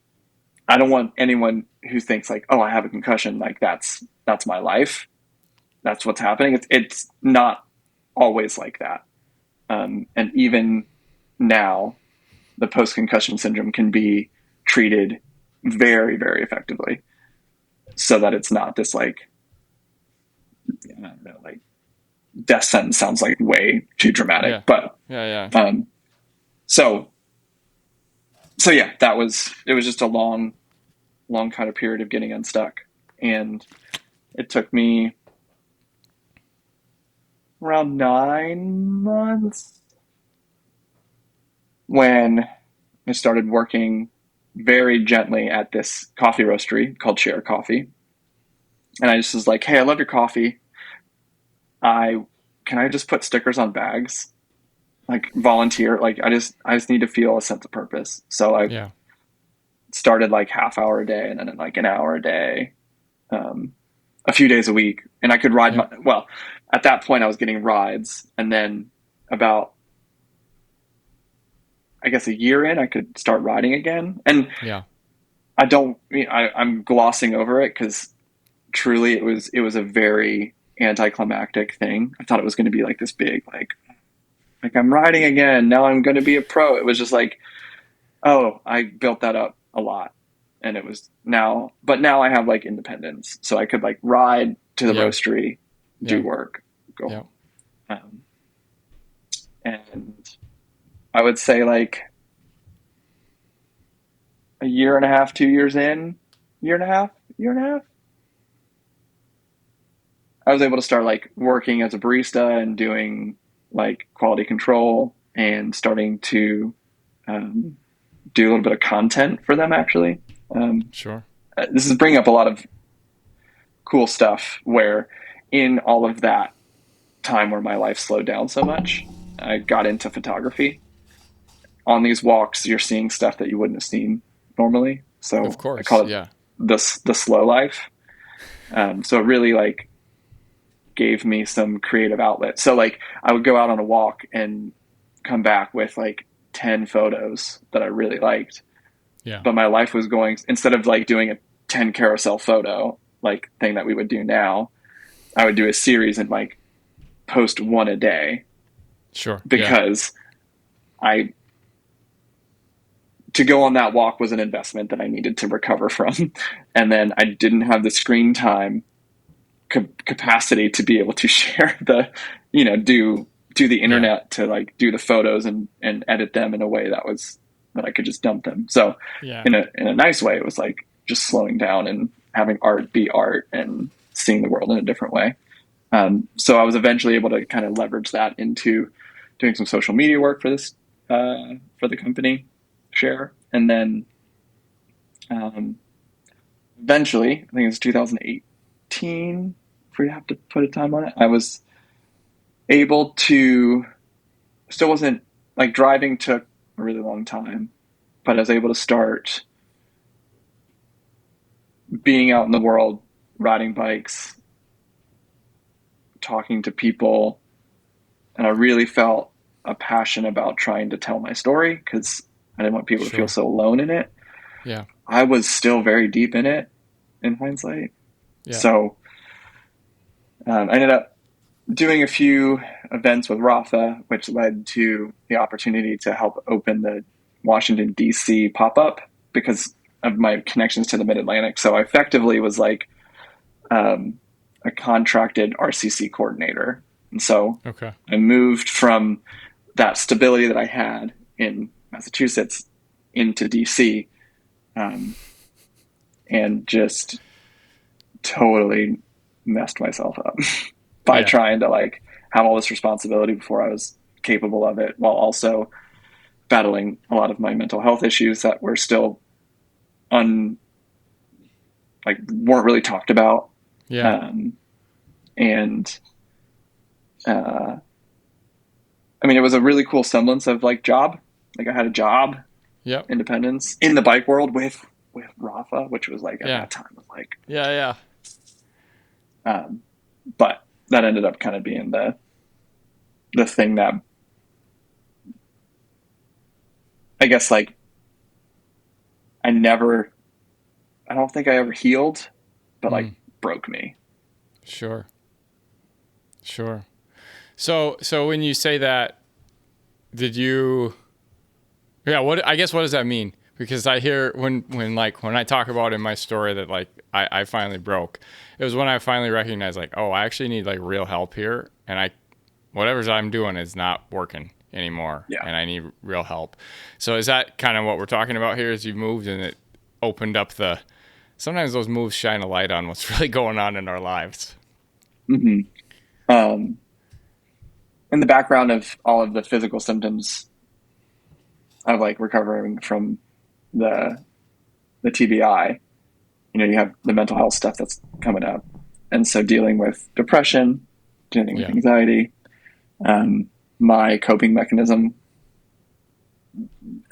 I don't want anyone who thinks like, oh, I have a concussion, like that's my life, that's what's happening. It's not always like that. And even now, the post-concussion syndrome can be treated very, very effectively, so that it's not this like, I don't know, like, death sentence sounds like way too dramatic, but so yeah, it was just a long kind of period of getting unstuck, and it took me around 9 months when I started working very gently at this coffee roastery called Share Coffee. And I just was like, hey, I love your coffee. Can I just put stickers on bags? Like, volunteer. Like, I just need to feel a sense of purpose. So I started like half hour a day, and then like an hour a day, a few days a week. And I could ride at that point I was getting rides. And then about, I guess, a year in, I could start riding again. And I'm glossing over it because truly it was a very anticlimactic thing. I thought it was going to be like this big, like I'm riding again. Now I'm going to be a pro. It was just like, oh, I built that up a lot. And it was now I have like independence. So I could like ride to the roastery, do work, go home. And I would say like a year and a half, 2 years in, year and a half, I was able to start like working as a barista and doing like quality control, and starting to do a little bit of content for them, actually, Sure. This is bringing up a lot of cool stuff where in all of that time where my life slowed down so much, I got into photography. On these walks, you're seeing stuff that you wouldn't have seen normally. So Of I course. call it Yeah. the slow life. So it really like gave me some creative outlet. So like I would go out on a walk and come back with like 10 photos that I really liked. Yeah. But my life was going, instead of like doing a 10 carousel photo, like thing that we would do now, I would do a series and like post one a day Sure. because I, to go on that walk was an investment that I needed to recover from. And then I didn't have the screen time capacity to be able to share the, do the internet to like do the photos and edit them in a way that I could just dump them. So Yeah. in a nice way, it was like just slowing down and having art be art and seeing the world in a different way. So I was eventually able to kind of leverage that into doing some social media work for this, for the company share. And then, eventually, I think it was 2018, if we have to put a time on it, I was able to, still wasn't, like driving took a really long time, but I was able to start being out in the world, riding bikes, talking to people. And I really felt a passion about trying to tell my story because I didn't want people to feel so alone in it. Yeah. I was still very deep in it in hindsight. Yeah. So I ended up doing a few events with Rafa, which led to the opportunity to help open the Washington, D.C. pop-up because of my connections to the Mid-Atlantic. So I effectively was like a contracted RCC coordinator. And so I moved from that stability that I had in Massachusetts into DC, and just totally messed myself up by trying to like have all this responsibility before I was capable of it, while also battling a lot of my mental health issues that were still weren't really talked about. Yeah. I mean, it was a really cool semblance of like job. Like I had a job, independence in the bike world with Rafa, which was like at that time was like, but that ended up kind of being the thing that I guess like I don't think I ever healed, but like broke me. Sure. So when you say that, what does that mean? Because I hear when I talk about in my story that like I finally broke, it was when I finally recognized like, oh, I actually need like real help here. And whatever I'm doing is not working anymore. Yeah. And I need real help. So is that kind of what we're talking about here as you moved and it opened up sometimes those moves shine a light on what's really going on in our lives. Mm-hmm. In the background of all of the physical symptoms of like recovering from the TBI, you have the mental health stuff that's coming up. And so dealing with depression, dealing with anxiety, my coping mechanism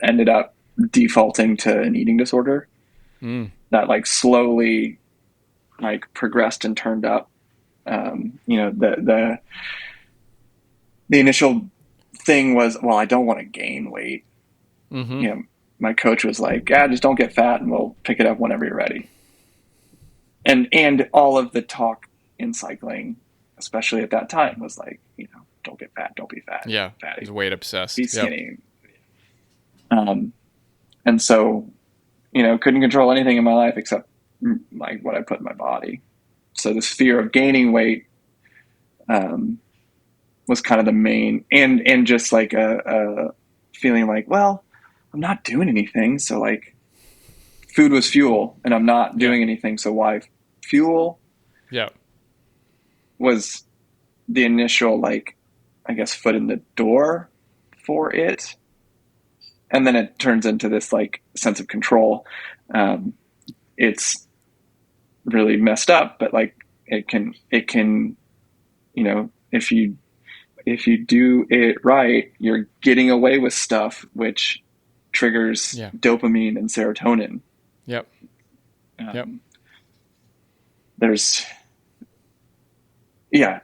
ended up defaulting to an eating disorder that like slowly like progressed and turned up. The initial thing was, well, I don't want to gain weight. My coach was like, just don't get fat and we'll pick it up whenever you're ready. And all of the talk in cycling, especially at that time, was like, don't get fat, don't be fat. Yeah. Fatty. It's weight obsessed. Be skinny. And so, couldn't control anything in my life except like what I put in my body. So this fear of gaining weight, was kind of the main, and just like a feeling like, well, I'm not doing anything. So like food was fuel and I'm not doing anything. So why fuel? Yeah. Was the initial, like, I guess, foot in the door for it. And then it turns into this like sense of control. it's really messed up, but like it can, you know, if you do it right, you're getting away with stuff which triggers dopamine and serotonin. Yep. There's,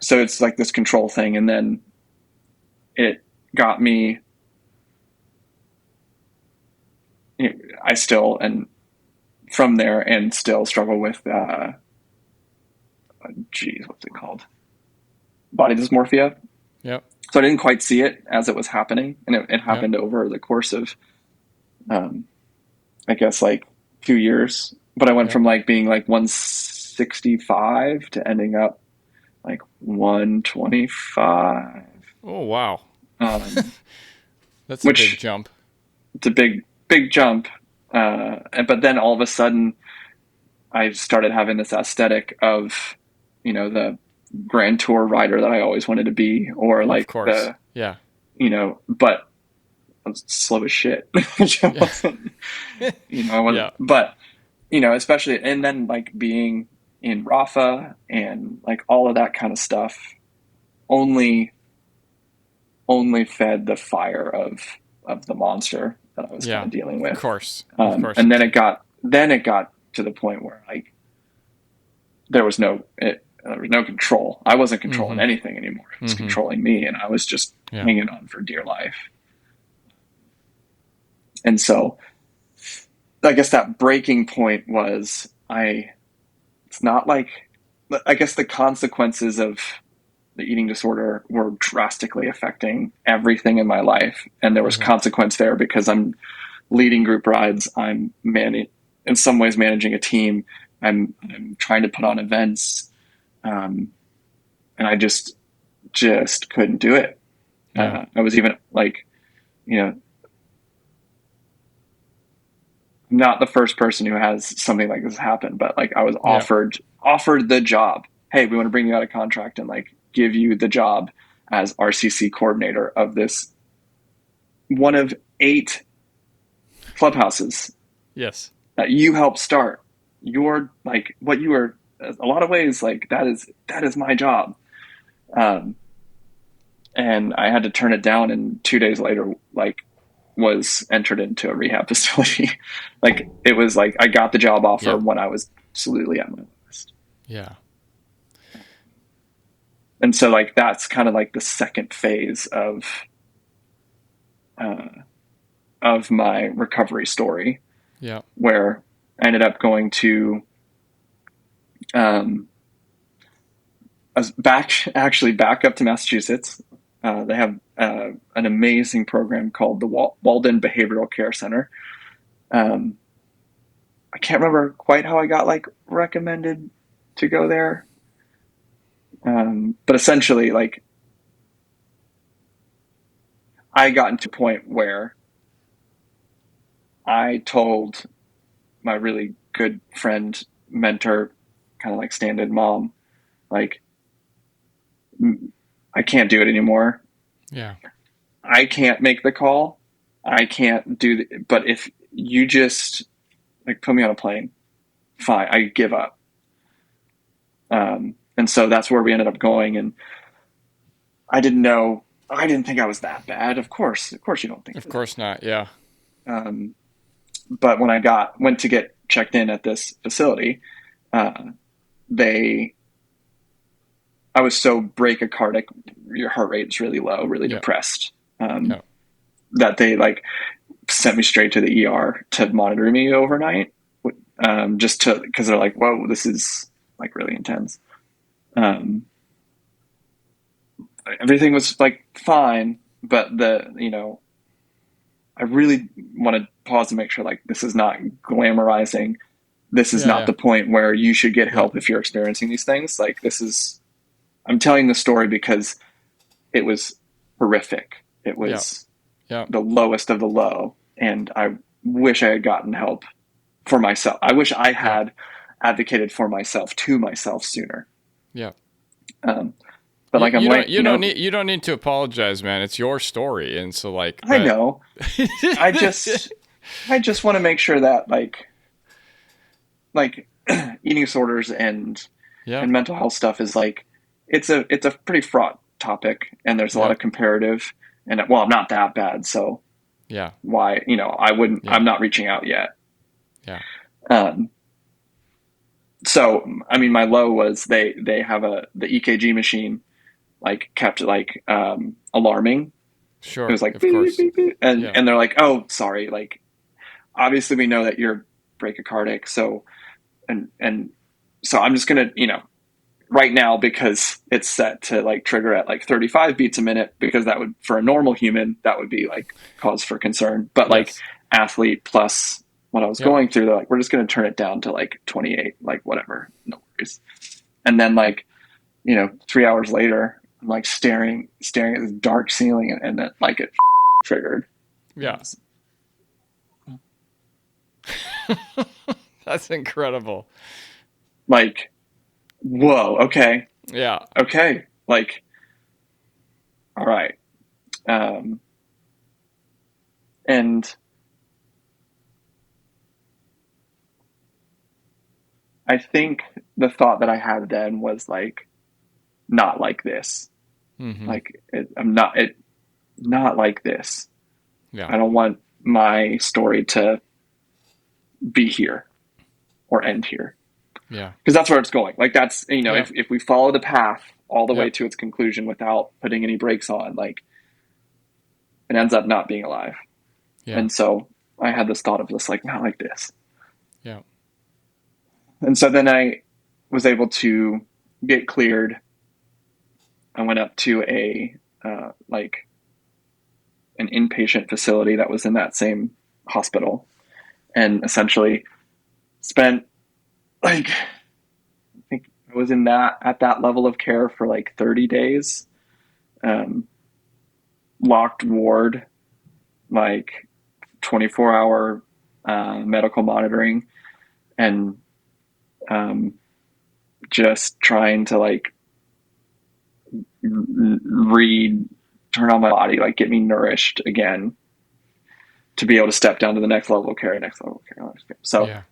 so it's like this control thing. And then it got me, I still, and from there and still struggle with, what's it called? Body dysmorphia. Yep. So I didn't quite see it as it was happening. And it happened over the course of, I guess like 2 years, but I went from like being like 165 to ending up like 125. Oh, wow. That's a big jump. It's a big jump. But then all of a sudden I started having this aesthetic of, you know, the Grand Tour rider that I always wanted to be, or like but I was slow as shit. You know, I wasn't, but you know, especially, and then like being in Rafa and like all of that kind of stuff only fed the fire of the monster that I was kind of dealing with. Of course. And then it got to the point where like there was no control. I wasn't controlling anything anymore. It was controlling me, and I was just hanging on for dear life. And so I guess that breaking point was it's not like, I guess the consequences of the eating disorder were drastically affecting everything in my life. And there was consequence there because I'm leading group rides. I'm in some ways managing a team. I'm trying to put on events. And I just couldn't do it. I was even like, you know, not the first person who has something like this happen, but like I was offered the job. Hey, we want to bring you out of contract and like give you the job as RCC coordinator of this one of 8 clubhouses. Yes. That you helped start. You're like what you were, a lot of ways, like that is my job. And I had to turn it down, and 2 days later, like, was entered into a rehab facility. Like it was like I got the job offer when I was absolutely at my lowest. Yeah. And so like that's kind of like the second phase of my recovery story. Yeah. Where I ended up going to back up to Massachusetts. They have an amazing program called the Walden Behavioral Care Center. I can't remember quite how I got like recommended to go there. But essentially like I got into a point where I told my really good friend, mentor, kind of like stand-in mom, like, I can't do it anymore. Yeah. I can't make the call. I can't do but if you just like put me on a plane, fine, I give up. And so that's where we ended up going. And I didn't think I was that bad. Of course you don't think. Of course not. Yeah. But when I went to get checked in at this facility, I was so bradycardic, your heart rate is really low, really depressed, that they like sent me straight to the ER to monitor me overnight, because they're like, whoa, this is like really intense. Everything was like fine, but I really want to pause and make sure like this is not glamorizing. This is not the point where you should get help if you're experiencing these things. Like I'm telling the story because it was horrific. It was the lowest of the low. And I wish I had gotten help for myself. I wish I had advocated for myself to myself sooner. Yeah. But like you don't need to apologize, man. It's your story. And so like, I know, I just want to make sure that like, like eating disorders Yeah. and mental health stuff is like it's a pretty fraught topic, and there's a lot Yep. of comparative, and well, I'm not that bad, so Yeah. why, I wouldn't, Yeah. I'm not reaching out yet. Yeah. Um, so I mean, my low was they have the EKG machine like kept like alarming. It Sure. was like Of beep, course. beep, beep, Yeah. and they're like, oh, sorry, like obviously we know that you're bradycardic, so and so I'm just gonna, right now, because it's set to like trigger at like 35 beats a minute, because that would, for a normal human, that would be like cause for concern. But like Yes. athlete plus what I was Yep. going through, they're like, we're just going to turn it down to like 28, like whatever, no worries. And then like, 3 hours later, I'm like staring at this dark ceiling, and then like it triggered. Yeah. That's incredible. Like, whoa, okay, Yeah. okay, like, all right. Um, and I think the thought that I had then was like, not like this. Mm-hmm. Like, not like this. Yeah. I don't want my story to be here or end here, Yeah. because that's where it's going. Like, that's, Yep. if we follow the path all the way Yep. to its conclusion without putting any brakes on, like, it ends up not being alive. Yeah. And so I had this thought of this, like, not like this. Yeah. And so then I was able to get cleared. I went up to like an inpatient facility that was in that same hospital, and essentially spent like, I think I was in that at that level of care for like 30 days, um, locked ward, like 24-hour medical monitoring, and um, just trying to like read, turn on my body, like get me nourished again to be able to step down to the next level of care, next level of care. So Yeah.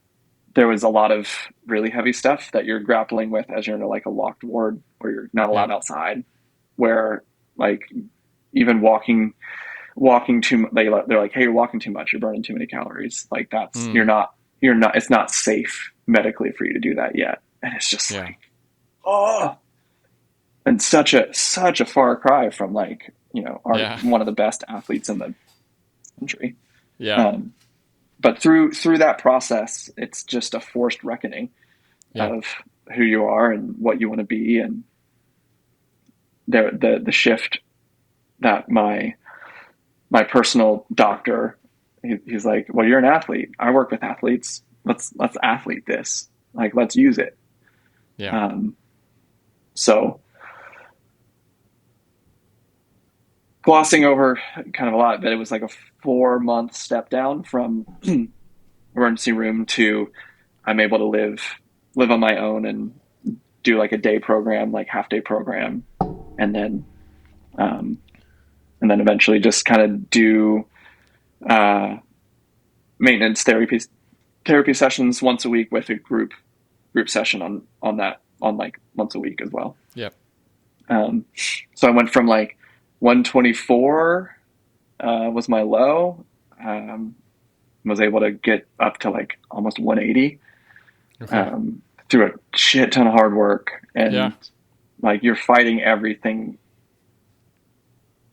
there was a lot of really heavy stuff that you're grappling with as you're in like a locked ward where you're not allowed Yep. outside, where like even walking too, they're like, hey, you're walking too much, you're burning too many calories. Like that's, Mm. you're not, it's not safe medically for you to do that yet. And it's just Yeah. like, oh, and such a far cry from like, Yeah. one of the best athletes in the country. Yeah. Um, but through that process, it's just a forced reckoning Yeah. of who you are and what you want to be. And the shift that my personal doctor, he's like, well, you're an athlete. I work with athletes. Let's athlete this. Like, let's use it. Yeah. So glossing over kind of a lot, but it was like a 4-month step down from emergency room to I'm able to live on my own and do like a day program, like half day program, and then eventually just kind of do maintenance therapy sessions once a week with a group session on like once a week as well. Yep. So I went from like 124 was my low, was able to get up to like almost 180 Okay. through a shit ton of hard work, and Yeah. like you're fighting everything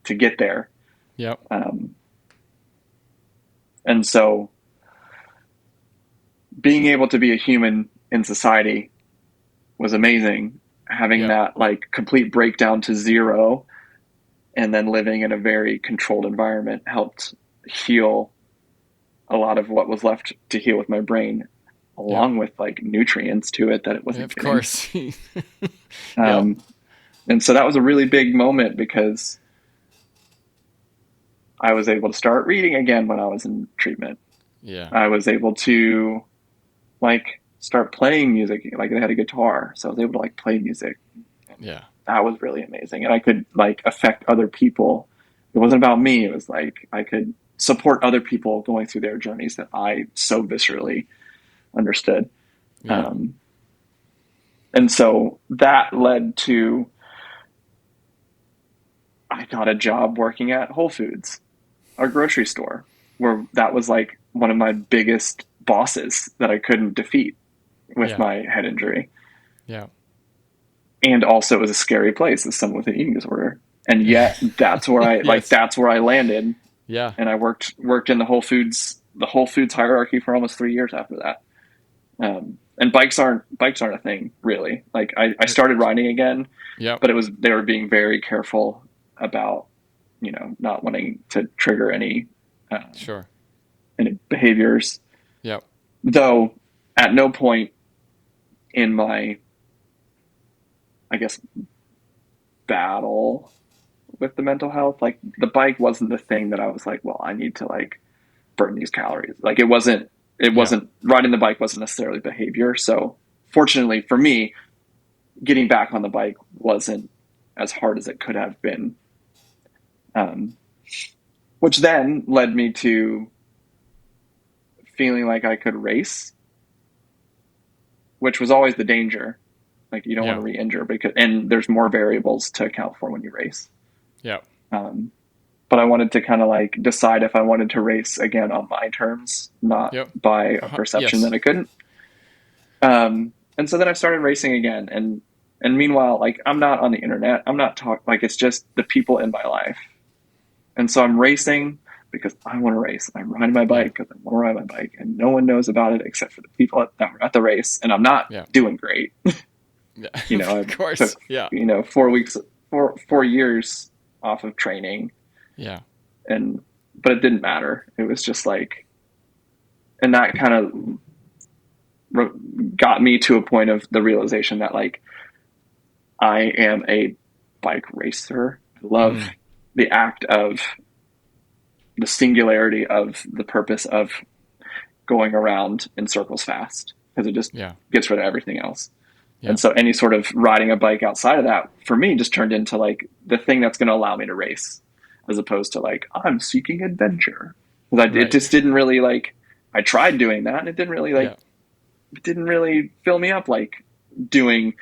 to get there. Yep. And so being able to be a human in society was amazing. Having Yep. that like complete breakdown to zero and then living in a very controlled environment helped heal a lot of what was left to heal with my brain, along with like nutrients to it that it wasn't Of getting. course. Yep. And so that was a really big moment, because I was able to start reading again when I was in treatment. Yeah. I was able to like start playing music. Like I had a guitar, so I was able to like play music. Yeah. That was really amazing. And I could like affect other people. It wasn't about me. It was like I could support other people going through their journeys that I so viscerally understood. Yeah. And so that led to, I got a job working at Whole Foods, our grocery store, where that was like one of my biggest bosses that I couldn't defeat with Yeah. my head injury. Yeah. And also it was a scary place as someone with an eating disorder. And yet that's where I Yes. that's where I landed. Yeah. And I worked in the Whole Foods hierarchy for almost 3 years after that. And bikes aren't a thing really. Like I started riding again, Yep. but they were being very careful about, not wanting to trigger any Sure. any behaviors. Yep. Though at no point in my, I guess, battle with the mental health, like the bike wasn't the thing that I was like, well, I need to like burn these calories. Like it wasn't riding the bike wasn't necessarily behavior. So fortunately for me, getting back on the bike wasn't as hard as it could have been. Which then led me to feeling like I could race, which was always the danger. Like you don't want to re-injure and there's more variables to account for when you race. Yeah. But I wanted to kind of like decide if I wanted to race again on my terms, not by a perception that I couldn't. And so then I started racing again. And meanwhile, like I'm not on the internet. I'm not like it's just the people in my life. And so I'm racing because I want to race. I'm riding my bike because I want to ride my bike, and no one knows about it except for the people that were at the race. And I'm not doing great. Yeah. Of course. Took, 4 years off of training. Yeah. But it didn't matter. It was just like, and that kind of got me to a point of the realization that like, I am a bike racer. I love the act of the singularity of the purpose of going around in circles fast, because it just gets rid of everything else. Yeah. And so any sort of riding a bike outside of that for me just turned into like the thing that's going to allow me to race, as opposed to like, I'm seeking adventure. It just didn't really like, I tried doing that and it didn't really like, it didn't really fill me up like doing,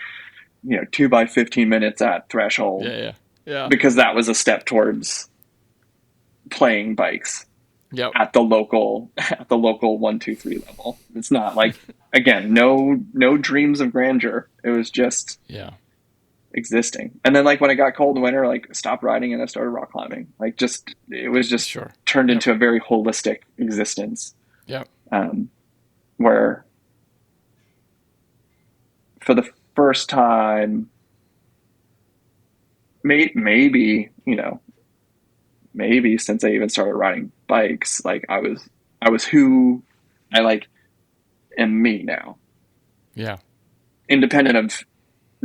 2 by 15 minutes at threshold. Yeah. Because that was a step towards playing bikes at the local 1, 2, 3 level. It's not like, again, no dreams of grandeur. It was just existing. And then like when it got cold in winter, like stopped riding and I started rock climbing. Like it was just turned into a very holistic existence. Where for the first time, maybe since I even started riding bikes, like I was who I like am me now. Yeah. Independent of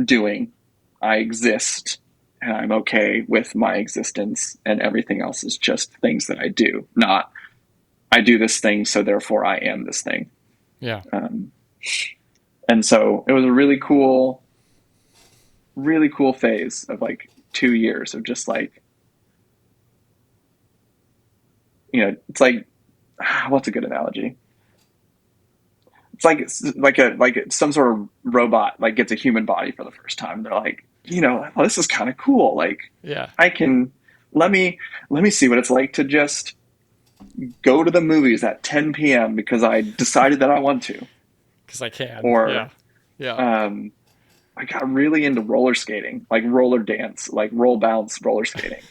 doing, I exist and I'm okay with my existence, and everything else is just things that I do, not I do this thing, so therefore I am this thing. Yeah. And so it was a really cool phase of like 2 years of just like, it's like, what's a good analogy? It's like some sort of robot like gets a human body for the first time. They're like, well, this is kind of cool. Like, I can, let me see what it's like to just go to the movies at 10 p.m. because I decided that I want to. Because I can. Or, I got really into roller skating, like roller dance, like roll bounce roller skating.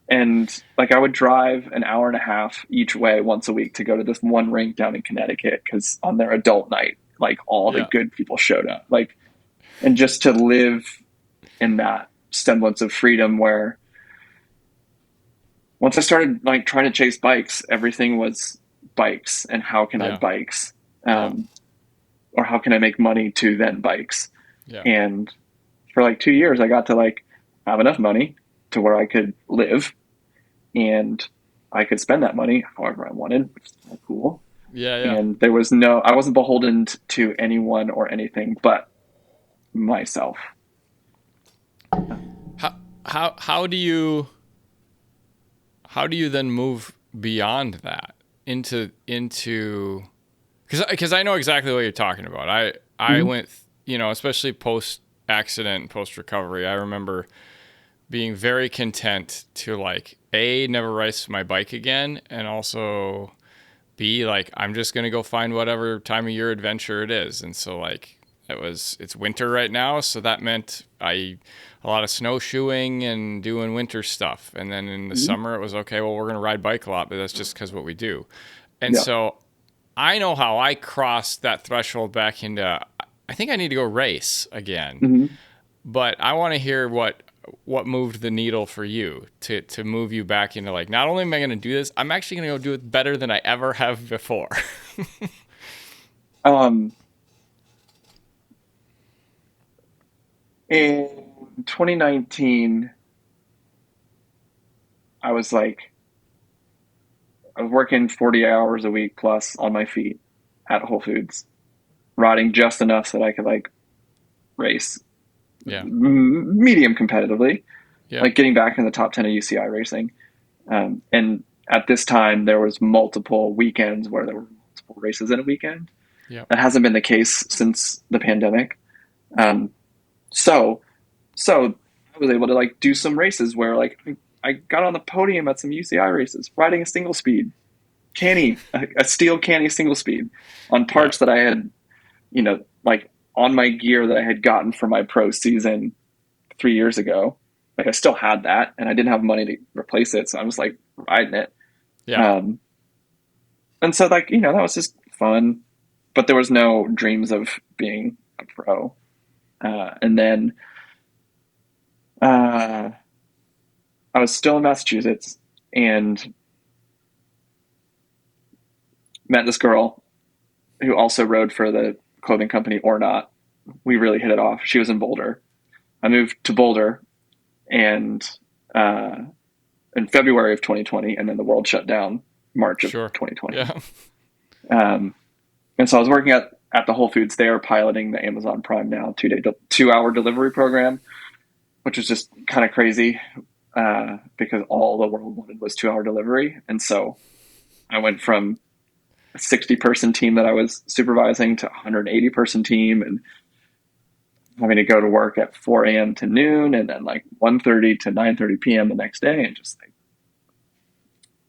And like I would drive an hour and a half each way once a week to go to this one rink down in Connecticut, because on their adult night, like all the good people showed up. Like, and just to live in that semblance of freedom where once I started like trying to chase bikes, everything was bikes and how can I bikes? Or how can I make money to then bikes? Yeah. And for like 2 years, I got to like have enough money to where I could live and I could spend that money however I wanted, which is kind of cool. Yeah. And there was I wasn't beholden to anyone or anything but myself. How do you then move beyond that into Because I know exactly what you're talking about. I went, especially post accident, post recovery. I remember being very content to like never race my bike again, and also B, like I'm just gonna go find whatever time of year adventure it is. And so like it's winter right now, so that meant a lot of snowshoeing and doing winter stuff. And then in the summer it was okay, well, we're gonna ride bike a lot, but that's just because what we do. And Yeah. so I know how I crossed that threshold back into I think I need to go race again. Mm-hmm. But I want to hear what moved the needle for you to move you back into like, not only am I going to do this, I'm actually going to go do it better than I ever have before. Um, in 2019, I was working 40 hours a week plus on my feet at Whole Foods, riding just enough so that I could like race Yeah. medium competitively, Yeah. like getting back in the top 10 of UCI racing. And at this time, there was multiple weekends where there were multiple races in a weekend. Yeah. That hasn't been the case since the pandemic. So I was able to like do some races where like I got on the podium at some UCI races, riding a single speed canny, a steel canny single speed on parts that I had, like on my gear that I had gotten for my pro season 3 years ago. Like I still had that and I didn't have money to replace it. So I was like riding it. Yeah. And so like, that was just fun, but there was no dreams of being a pro. And then I was still in Massachusetts and met this girl who also rode for the clothing company Or Not. We really hit it off. She was in Boulder. I moved to Boulder and in February of 2020, and then the world shut down March of 2020. Yeah. And so I was working at the Whole Foods there, piloting the Amazon Prime Now 2-hour delivery program, which was just kind of crazy because all the world wanted was 2-hour delivery. And so I went from a 60-person team that I was supervising to a 180-person team, and having to go to work at 4 a.m. to noon, and then like 1:30 to 9:30 p.m. the next day, and just like,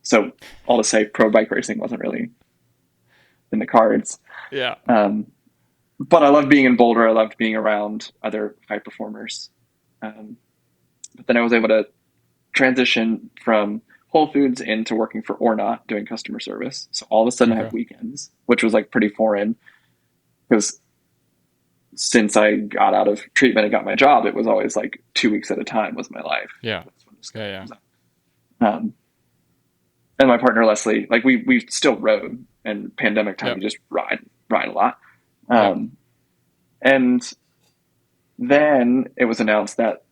so all to say, pro bike racing wasn't really in the cards. Yeah. But I loved being in Boulder. I loved being around other high performers. But then I was able to transition from Whole Foods into working for Or Not, doing customer service. So all of a sudden I have weekends, which was like pretty foreign because since I got out of treatment and got my job, it was always like 2 weeks at a time was my life. Yeah. Yeah. And my partner, Leslie, like we still rode, and pandemic time, we just ride a lot. And then it was announced that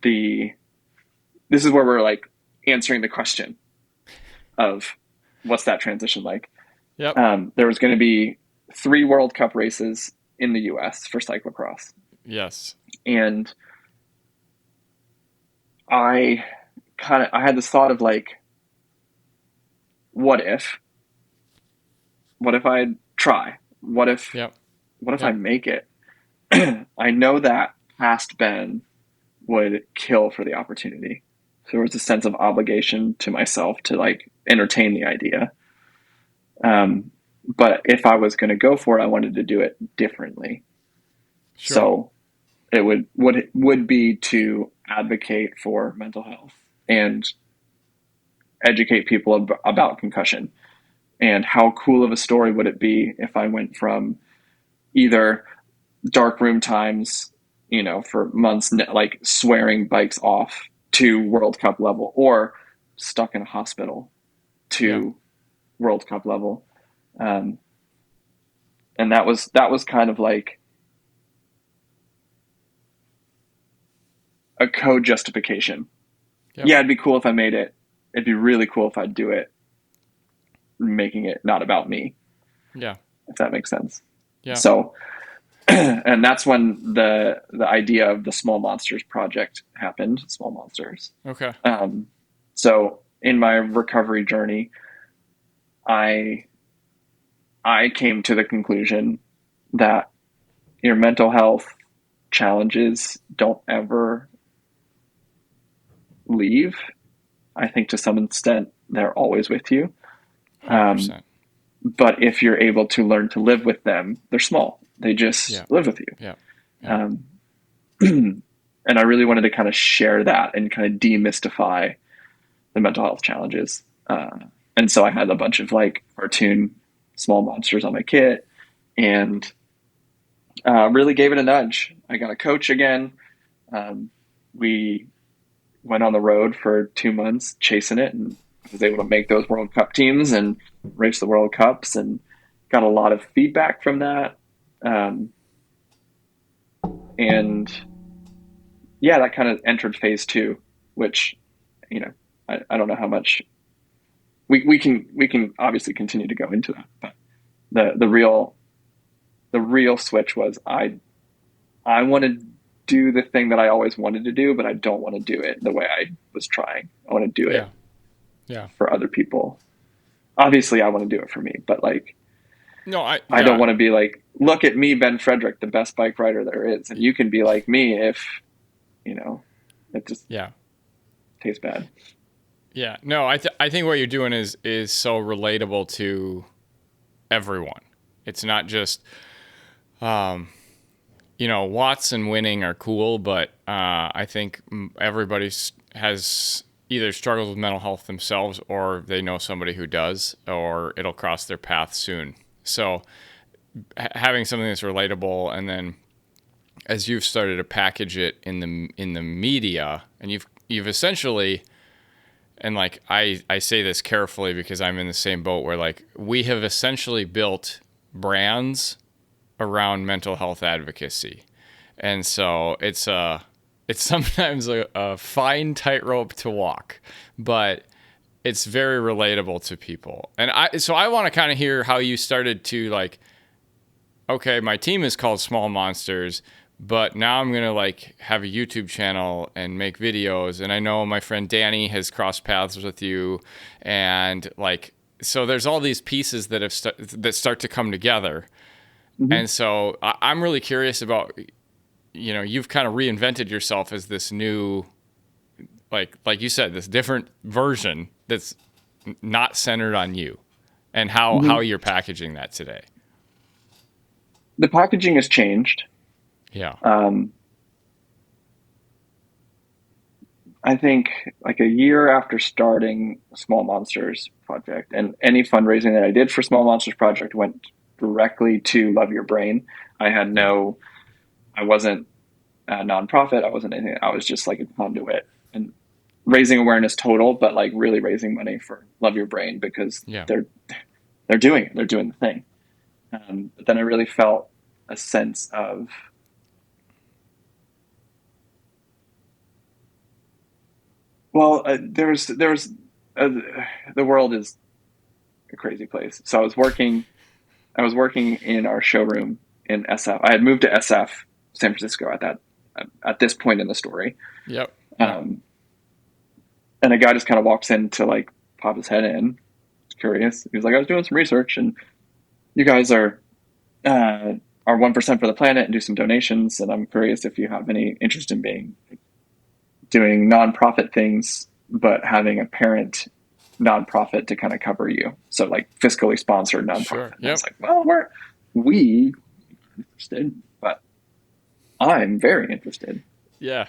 this is where we're like answering the question of what's that transition like? Yep. There was going to be 3 World Cup races in the US for cyclocross. Yes. And I had this thought of like, what if I try? What if I make it? I know that past Ben would kill for the opportunity. So there was a sense of obligation to myself to like entertain the idea. But if I was going to go for it, I wanted to do it differently. Sure. So it would be to advocate for mental health and educate people about concussion. And how cool of a story would it be if I went from either dark room times, for months, like swearing bikes off, to World Cup level, or stuck in a hospital to World Cup level. And that was kind of like a code justification. Yep. Yeah, it'd be cool if I made it. It'd be really cool if I'd do it, making it not about me. Yeah. If that makes sense. Yeah. So, and that's when the idea of the Small Monsters project happened. Small Monsters. Okay. So in my recovery journey, I I came to the conclusion that your mental health challenges don't ever leave. I think to some extent they're always with you. 100%. But if you're able to learn to live with them, they're small. They just live with you. Yeah. Um, and I really wanted to kind of share that and kind of demystify the mental health challenges. And so I had a bunch of like cartoon small monsters on my kit, and really gave it a nudge. I got a coach again. We went on the road for 2 months chasing it, and was able to make those World Cup teams and race the World Cups, and got a lot of feedback from that. And yeah, that kind of entered phase 2, which, you know, I don't know how much we can obviously continue to go into that, but the real switch was I want to do the thing that I always wanted to do, but I don't want to do it the way I was trying. I want to do it for other people. Obviously I want to do it for me, but like, no, I don't want to be like, look at me, Ben Frederick, the best bike rider there is. And you can be like me if, you know, it just tastes bad. Yeah. No, I think what you're doing is so relatable to everyone. It's not just, Watts and winning are cool, but I think everybody has either struggles with mental health themselves, or they know somebody who does, or it'll cross their path soon. So having something that's relatable, and then as you've started to package it in the media, and you've essentially, and like I say this carefully because I'm in the same boat where like we have essentially built brands around mental health advocacy. And so it's sometimes a fine tightrope to walk, but it's very relatable to people. And I want to kind of hear how you started to like, okay, my team is called Small Monsters, but now I'm going to like have a YouTube channel and make videos. And I know my friend Danny has crossed paths with you, and like, so there's all these pieces that that start to come together. Mm-hmm. And so I'm really curious about, you've kind of reinvented yourself as this new, like you said, this different version that's not centered on you, and how you're packaging that today. The packaging has changed. Yeah. I think like a year after starting Small Monsters Project, and any fundraising that I did for Small Monsters Project went directly to Love Your Brain. I wasn't a nonprofit. I wasn't anything. I was just like a conduit and raising awareness total, but like really raising money for Love Your Brain because they're doing it. They're doing the thing. But then I really felt a sense of, the world is a crazy place. So I was working in our showroom in SF. I had moved to SF, San Francisco at this point in the story. Yep. And a guy just kind of walks in to like pop his head in. Curious. He was like, I was doing some research, and you guys are 1% for the planet and do some donations. And I'm curious if you have any interest in doing nonprofit thing's, but having a parent nonprofit to kind of cover you. So like fiscally sponsored nonprofit. Sure. Yep. I was like, well, we are interested, but I'm very interested. Yeah.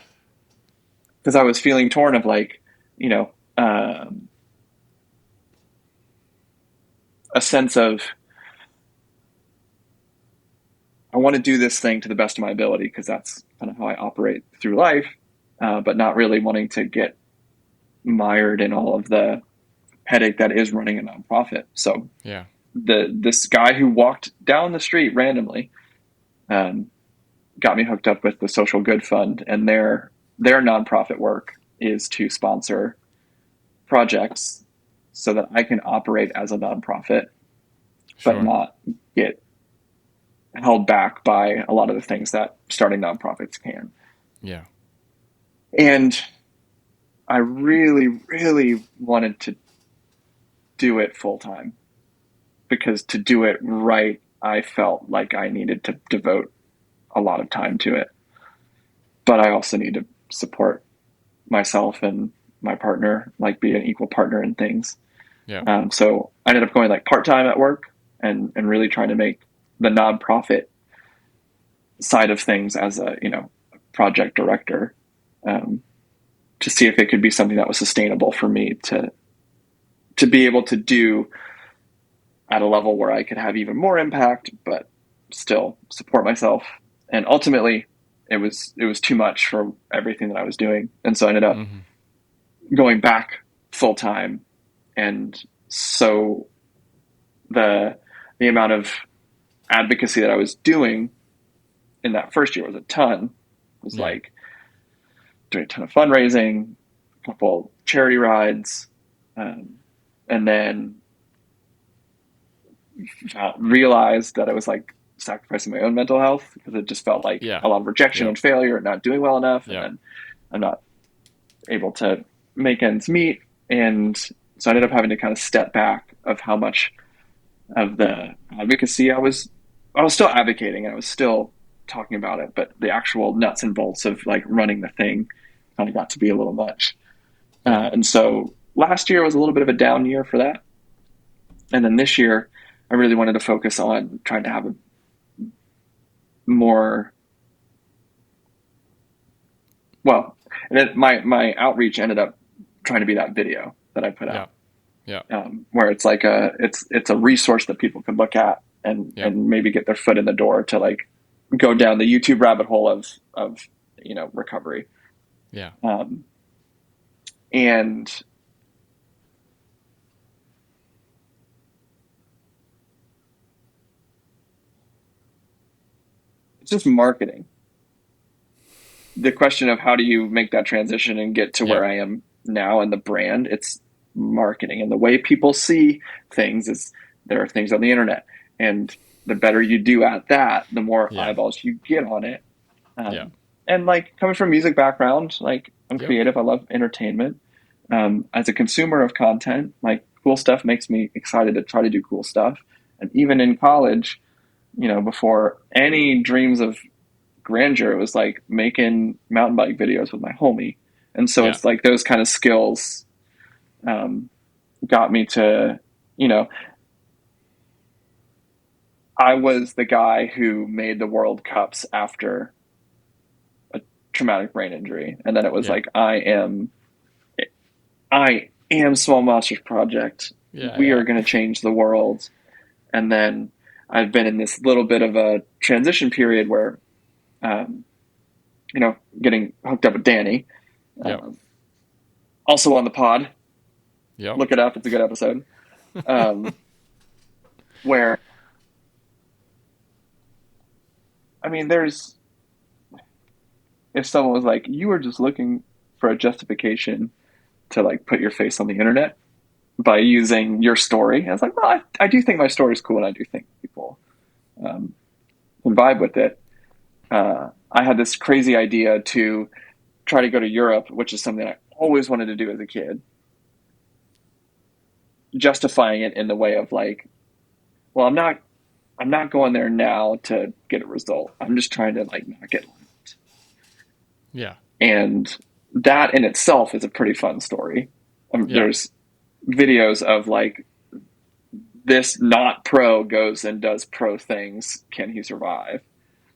Because I was feeling torn of like, a sense of, I want to do this thing to the best of my ability because that's kind of how I operate through life, but not really wanting to get mired in all of the headache that is running a nonprofit. So this guy who walked down the street randomly got me hooked up with the Social Good Fund, and their nonprofit work is to sponsor projects so that I can operate as a nonprofit, but not get held back by a lot of the things that starting nonprofits can. Yeah. And I really, really wanted to do it full time. because to do it right, I felt like I needed to devote a lot of time to it. But I also need to support myself and my partner, like be an equal partner in things. Yeah. So I ended up going like part-time at work and really trying to make the nonprofit side of things as a, project director, to see if it could be something that was sustainable for me to be able to do at a level where I could have even more impact, but still support myself. And ultimately it was too much for everything that I was doing. And so I ended up going back full time. And so the amount of advocacy that I was doing in that first year was a ton. It was like doing a ton of fundraising, a couple charity rides, and then realized that I was like sacrificing my own mental health because it just felt like a lot of rejection and failure and not doing well enough. And then I'm not able to make ends meet. And so I ended up having to kind of step back of how much of the advocacy I was still advocating and I was still talking about it, but the actual nuts and bolts of like running the thing kind of got to be a little much. And so last year was a little bit of a down year for that. And then this year I really wanted to focus on trying to have a more, my outreach ended up trying to be that video that I put out. Where it's like it's a resource that people can look at and maybe get their foot in the door to like go down the YouTube rabbit hole of recovery. And it's just marketing. The question of how do you make that transition and get to where I am now and the brand, it's marketing. And the way people see things is there are things on the internet. And the better you do at that, the more eyeballs you get on it. And like coming from a music background, like I'm creative. I love entertainment. As a consumer of content, like cool stuff makes me excited to try to do cool stuff. And even in college, before any dreams of grandeur, it was like making mountain bike videos with my homie. And so it's like those kind of skills got me to, I was the guy who made the World Cups after a traumatic brain injury. And then it was like, I am Small Monsters Project. We are going to change the world. And then I've been in this little bit of a transition period where, getting hooked up with Danny, also on the pod. Look it up. It's a good episode. Where, I mean, if someone was like, you were just looking for a justification to like put your face on the internet by using your story. And I was like, well, I do think my story is cool. And I do think people can vibe with it. I had this crazy idea to try to go to Europe, which is something I always wanted to do as a kid. Justifying it in the way of like, well, I'm not going there now to get a result. I'm just trying to like not get left. And that in itself is a pretty fun story. There's videos of like this not pro goes and does pro things. Can he survive?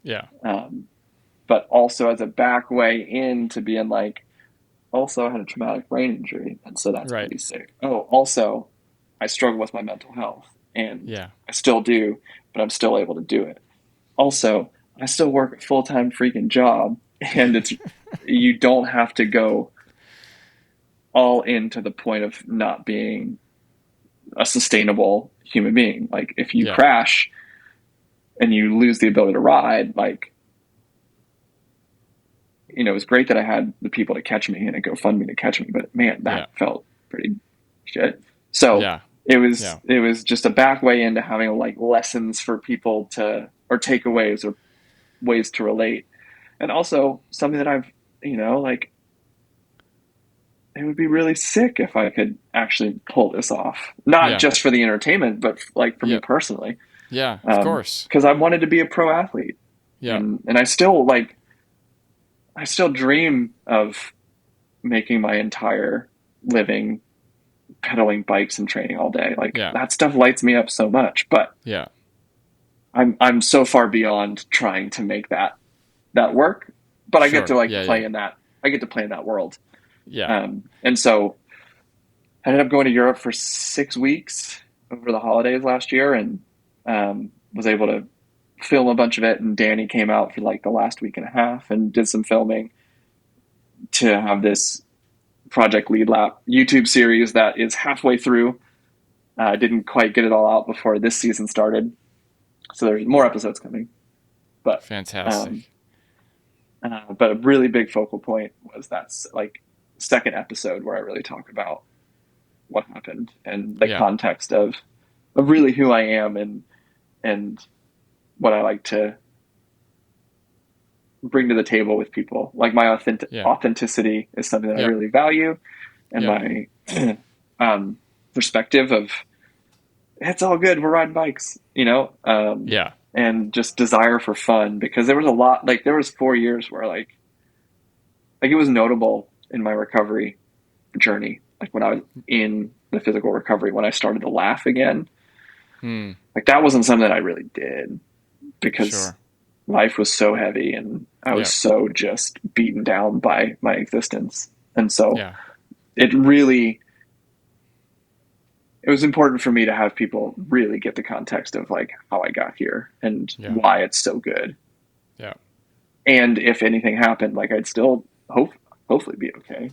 But also as a back way into being like, also I had a traumatic brain injury. And so that's pretty sick. Oh, also I struggle with my mental health and I still do, but I'm still able to do it. Also, I still work a full-time freaking job and it's, you don't have to go all in to the point of not being a sustainable human being. Like if you crash and you lose the ability to ride, like, it was great that I had the people to catch me and a GoFundMe to catch me, but man, that felt pretty shit. So it was just a back way into having like lessons for people to, or takeaways or ways to relate. And also something that I've, like it would be really sick if I could actually pull this off. Not Yeah. just for the entertainment, but like for me Yeah. personally. Yeah. Of course. Because I wanted to be a pro athlete, Yeah. and I still dream of making my entire living pedaling bikes and training all day. Like Yeah. that stuff lights me up so much, but Yeah. I'm so far beyond trying to make that work. But I get Sure. to like Yeah. Yeah. play in that. I get to play in that world. Yeah. And so I ended up going to Europe for 6 weeks over the holidays last year, and was able to film a bunch of it. And Danny came out for like the last week and a half and did some filming to have this Project Lead Lap YouTube series that is halfway through. I didn't quite get it all out before this season started, so there's more episodes coming. But Fantastic. but a really big focal point was that like second episode where I really talk about what happened and the Yeah. context of really who I am and what I like to bring to the table with people. Like my Yeah. authenticity is something that I Yep. really value, and Yep. my perspective of it's all good. We're riding bikes, Yeah. and just desire for fun, because there was a lot, like there was 4 years where like it was notable in my recovery journey. Like when I was in the physical recovery, when I started to laugh again, Hmm. like that wasn't something that I really did because Sure. life was so heavy and I was Yep. so just beaten down by my existence. And so Yeah. it was important for me to have people really get the context of like how I got here and Yeah. why it's so good. Yeah. And if anything happened, like I'd still hopefully be okay.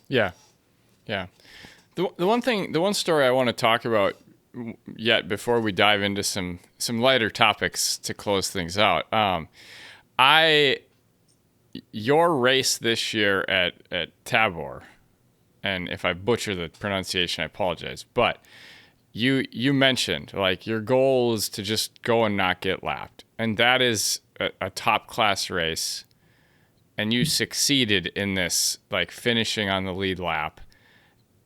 Yeah. Yeah. The one story I want to talk about yet before we dive into some lighter topics to close things out. Your race this year at Tábor, and if I butcher the pronunciation, I apologize, but you mentioned like your goal is to just go and not get lapped, and that is a top class race, and you succeeded in this, like finishing on the lead lap.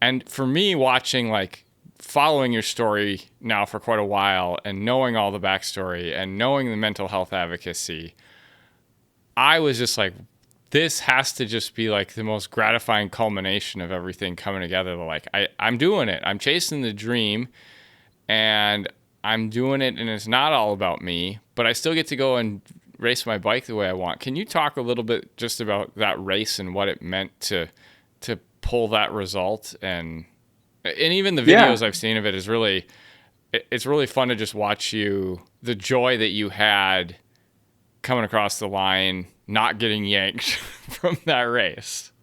And for me, watching, like following your story now for quite a while and knowing all the backstory and knowing the mental health advocacy, I was just like, this has to just be like the most gratifying culmination of everything coming together. Like I'm doing it. I'm chasing the dream and I'm doing it, and it's not all about me, but I still get to go and race my bike the way I want. Can you talk a little bit just about that race and what it meant to pull that result? And even the videos I've seen of it is really, it's really fun to just watch the joy that you had coming across the line, not getting yanked from that race.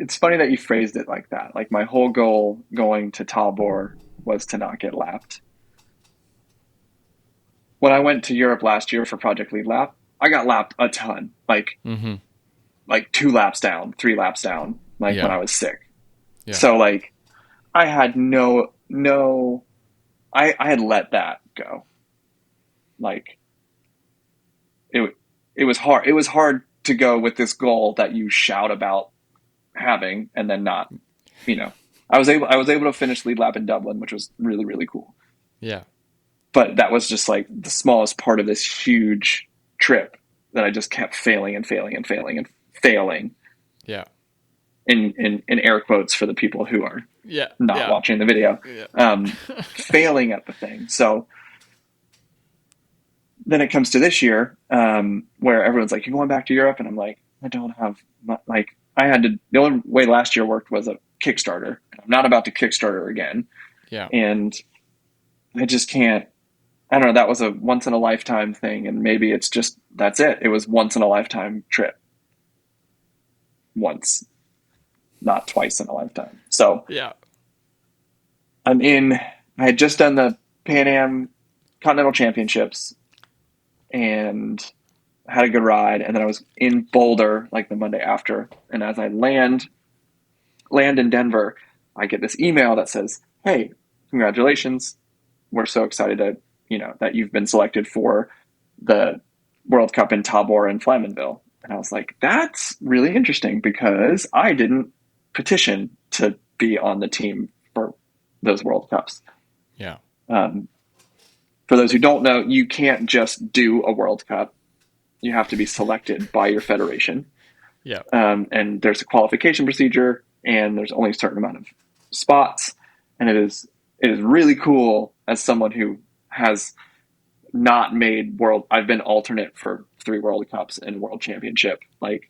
It's funny that you phrased it like that. Like my whole goal going to Tábor was to not get lapped. When I went to Europe last year for Project Lead Lap, I got lapped a ton, like 2 laps down, 3 laps down, like when I was sick. Yeah. So like I had I had let that go. Like it was hard. It was hard to go with this goal that you shout about having and then not, I was able to finish lead lap in Dublin, which was really, really cool. Yeah. But that was just like the smallest part of this huge trip that I just kept failing and failing and failing and failing. Yeah. In air quotes for the people who are not watching the video. Yeah. Failing at the thing. So then it comes to this year, where everyone's like, you're going back to Europe. And I'm like, I don't have the only way last year worked was a Kickstarter. I'm not about to Kickstarter again. Yeah. And I just can't, I don't know. That was a once in a lifetime thing. And maybe it's just, that's it. It was once in a lifetime trip. Once, not twice in a lifetime. So yeah. I had just done the Pan Am Continental Championships and had a good ride. And then I was in Boulder like the Monday after. And as I land in Denver, I get this email that says, hey, congratulations. We're so excited that you've been selected for the World Cup in Tábor and Flamanville. And I was like, that's really interesting because I didn't petition to be on the team for those World Cups. Yeah. For those who don't know, you can't just do a World Cup. You have to be selected by your federation. Yeah. And there's a qualification procedure, and there's only a certain amount of spots. And it is really cool as someone who has not made I've been alternate for 3 World Cups and World Championship. Like,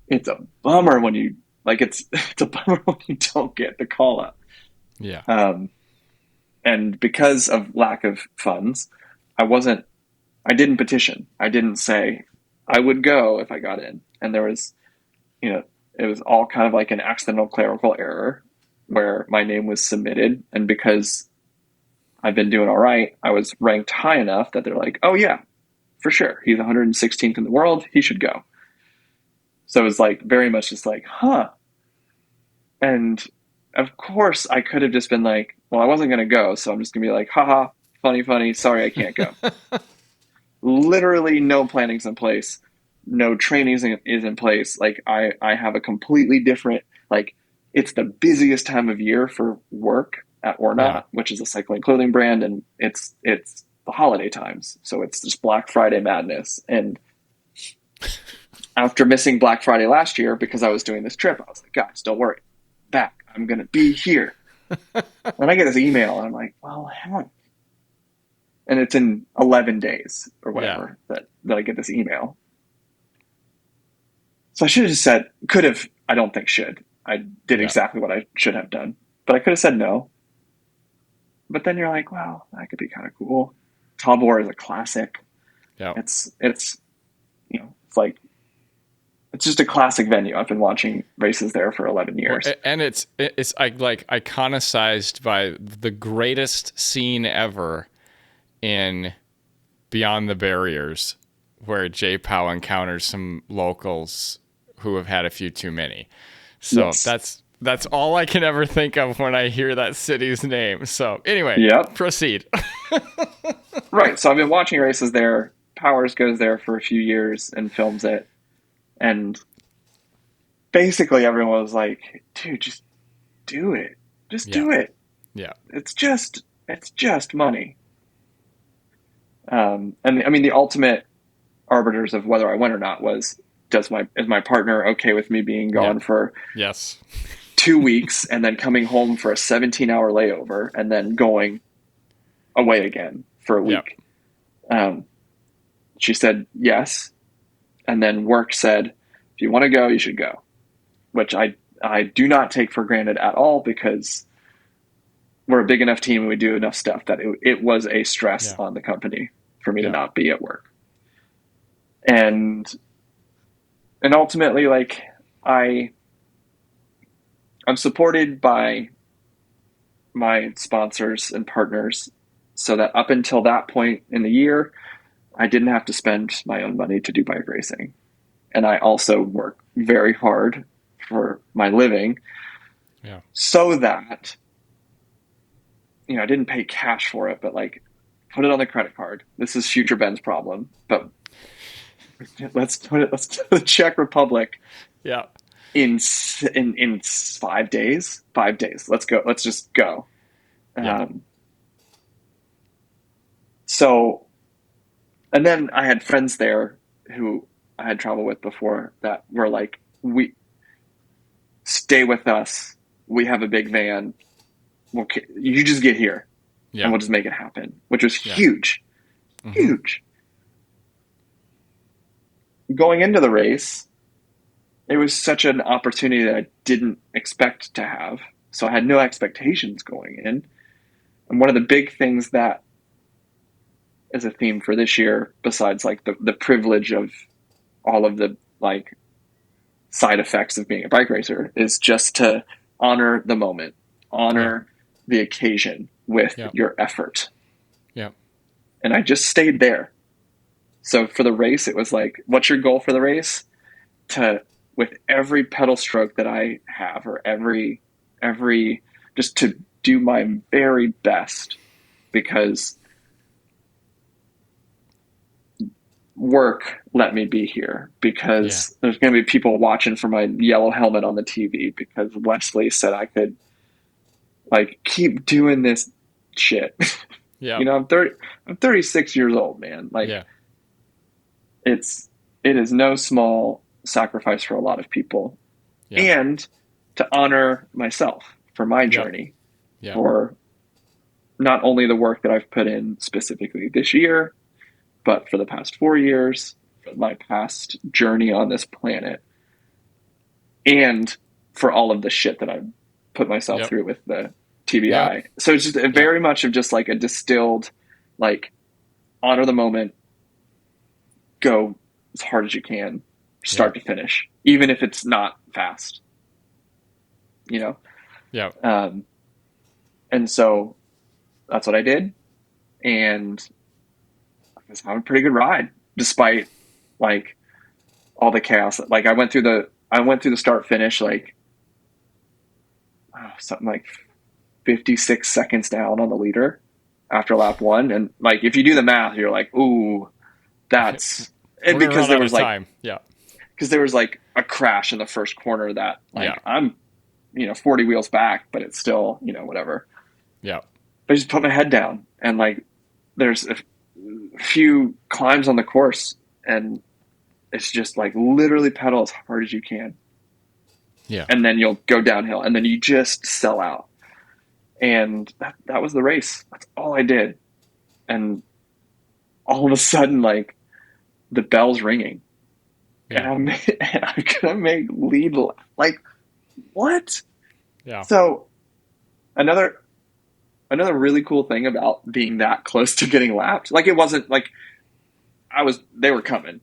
it's a bummer when you, like, it's a bummer when you don't get the call up. Yeah. And because of lack of funds, I didn't petition. I didn't say I would go if I got in. And there was, it was all kind of like an accidental clerical error where my name was submitted. And because I've been doing all right, I was ranked high enough that they're like, oh yeah, for sure. He's 116th in the world. He should go. So it was like very much just like, huh. And of course I could have just been like, well, I wasn't going to go. So I'm just gonna be like, haha, funny. Sorry, I can't go. Literally no planning's in place. No training is in place. Like I have a completely different, like, it's the busiest time of year for work at Ornat, which is a cycling clothing brand. And it's the holiday times. So it's just Black Friday madness. And after missing Black Friday last year, because I was doing this trip, I was like, guys, don't worry, back. I'm going to be here. And I get this email and I'm like, well, heck. And it's in 11 days or whatever that I get this email. So I should have just said, I don't think should. I did exactly what I should have done. But I could have said no. But then you're like, well, that could be kind of cool. Tábor is a classic. Yeah. It's it's like, it's just a classic venue. I've been watching races there for 11 years. And it's like iconicized by the greatest scene ever in Beyond the Barriers, where J Pow encounters some locals who have had a few too many. So that's all I can ever think of when I hear that city's name. So anyway, proceed. Right. So I've been watching races there. Powers goes there for a few years and films it. And basically everyone was like, dude, just do it. Just do it. Yeah. It's just money. And I mean, the ultimate arbiters of whether I went or not was, is my partner okay with me being gone for 2 weeks and then coming home for a 17-hour layover and then going away again for a week? She said yes. And then work said, if you want to go, you should go, which I do not take for granted at all, because we're a big enough team and we do enough stuff that it was a stress on the company for me to not be at work. And ultimately, like, I'm supported by my sponsors and partners, so that up until that point in the year, I didn't have to spend my own money to do bike racing. And I also work very hard for my living, so that, I didn't pay cash for it, but like, put it on the credit card. This is future Ben's problem, but let's go to the Czech Republic. Yeah. In 5 days. 5 days. Let's go. Let's just go. So, and then I had friends there who I had traveled with before that were like, we stay with us. We have a big van. You just get here and we'll just make it happen, which was huge, huge. Going into the race, it was such an opportunity that I didn't expect to have. So I had no expectations going in. And one of the big things that is a theme for this year, besides like the privilege of all of the like side effects of being a bike racer, is just to honor the moment, honor the occasion with your effort. Yeah. And I just stayed there. So for the race, it was like, what's your goal for the race? With every pedal stroke that I have, or every, just to do my very best, because work let me be here Yeah. because there's going to be people watching for my yellow helmet on the TV because Wesley said I could like keep doing this shit. Yeah. I'm 36 years old, man. Like Yeah. it is no small sacrifice for a lot of people. Yeah. And to honor myself for my Yeah. journey, Yeah. for not only the work that I've put in specifically this year, but for the past 4 years, for my past journey on this planet, and for all of the shit that I've put myself Yep. through with the Yep. TBI. So it's just Yep. very much of just like a distilled, like, honor the moment, go as hard as you can, start to finish, even if it's not fast, you know? Yep. And so that's what I did. And I was having a pretty good ride, despite like all the chaos. Like I went through the start finish, like something like 56 seconds down on the leader after lap one. And like, if you do the math, you're like, ooh, that's, and We're gonna because run there out was of like, time. Yeah. because there was like a crash in the first corner that like Yeah. I'm, 40 wheels back, but it's still, whatever. Yeah. But I just put my head down and like, there's a few climbs on the course and it's just like literally pedal as hard as you can. Yeah. And then you'll go downhill and then you just sell out. And that was the race. That's all I did. And all of a sudden, like the bell's ringing Yeah. and I'm going to make lead. Like what? Yeah. So another really cool thing about being that close to getting lapped, like it wasn't like they were coming.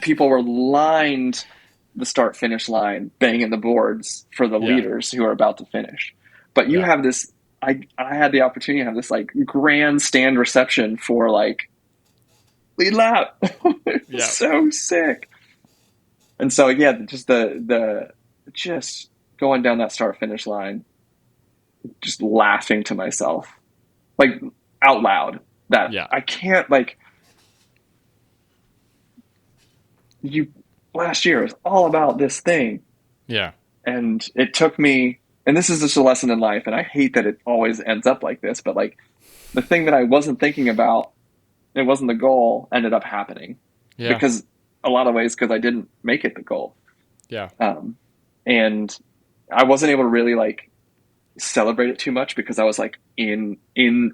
People were lined the start finish line, banging the boards for the leaders who are about to finish. But you have this, I had the opportunity to have this like grandstand reception for like lead lap. It was so sick. And so yeah, just the just going down that start finish line, just laughing to myself, like out loud, that I can't like you last year was all about this thing. Yeah. And it took me, and this is just a lesson in life, and I hate that it always ends up like this, but like the thing that I wasn't thinking about, it wasn't the goal, ended up happening. Yeah. Because a lot of ways, because I didn't make it the goal. Yeah. And I wasn't able to really like celebrate it too much because I was like in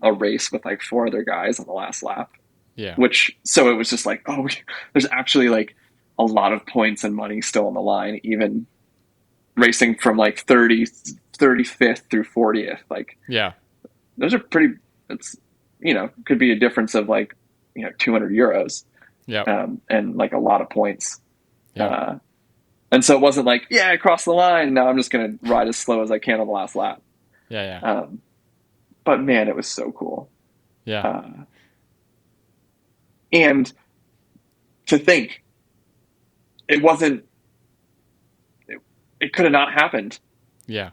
a race with like 4 other guys on the last lap. Yeah. So it was just like, oh, there's actually like a lot of points and money still on the line, even racing from like 35th through 40th. Like, those are pretty, it's, could be a difference of like, 200 euros. Yeah. And like a lot of points. Yeah. And so it wasn't like, yeah, I crossed the line. Now I'm just going to ride as slow as I can on the last lap. Yeah. But man, it was so cool. Yeah. And to think it wasn't, it could have not happened. Yeah.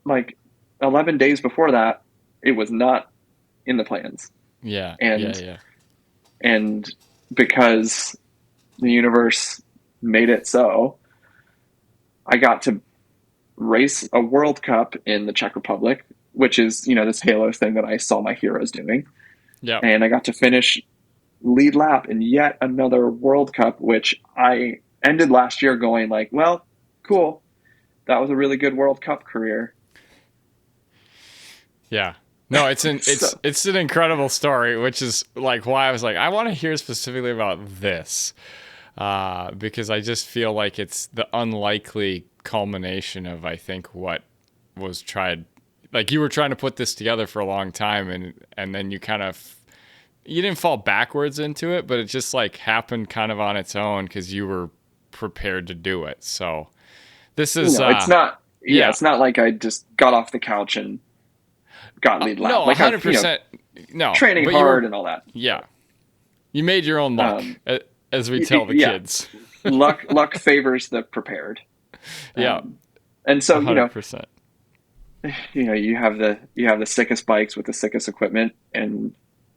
Like 11 days before that, it was not in the plans. Yeah. And because the universe made it so, I got to race a World Cup in the Czech Republic, which is, this Halo thing that I saw my heroes doing. Yeah. And I got to finish lead lap in yet another World Cup, which I ended last year going like, well, cool. That was a really good World Cup career. Yeah. No, it's an incredible story, which is like why I was like, I want to hear specifically about this. Because I just feel like it's the unlikely culmination of, I think, what was tried. Like you were trying to put this together for a long time and then you you didn't fall backwards into it, but it just like happened kind of on its own because you were prepared to do it. So this is, it's not, it's not like I just got off the couch and got lead lap. No, like 100%. No, training hard and all that. Yeah. You made your own luck, as we tell the kids. luck favors the prepared. Yeah. And so, 100%. You have the sickest bikes with the sickest equipment, and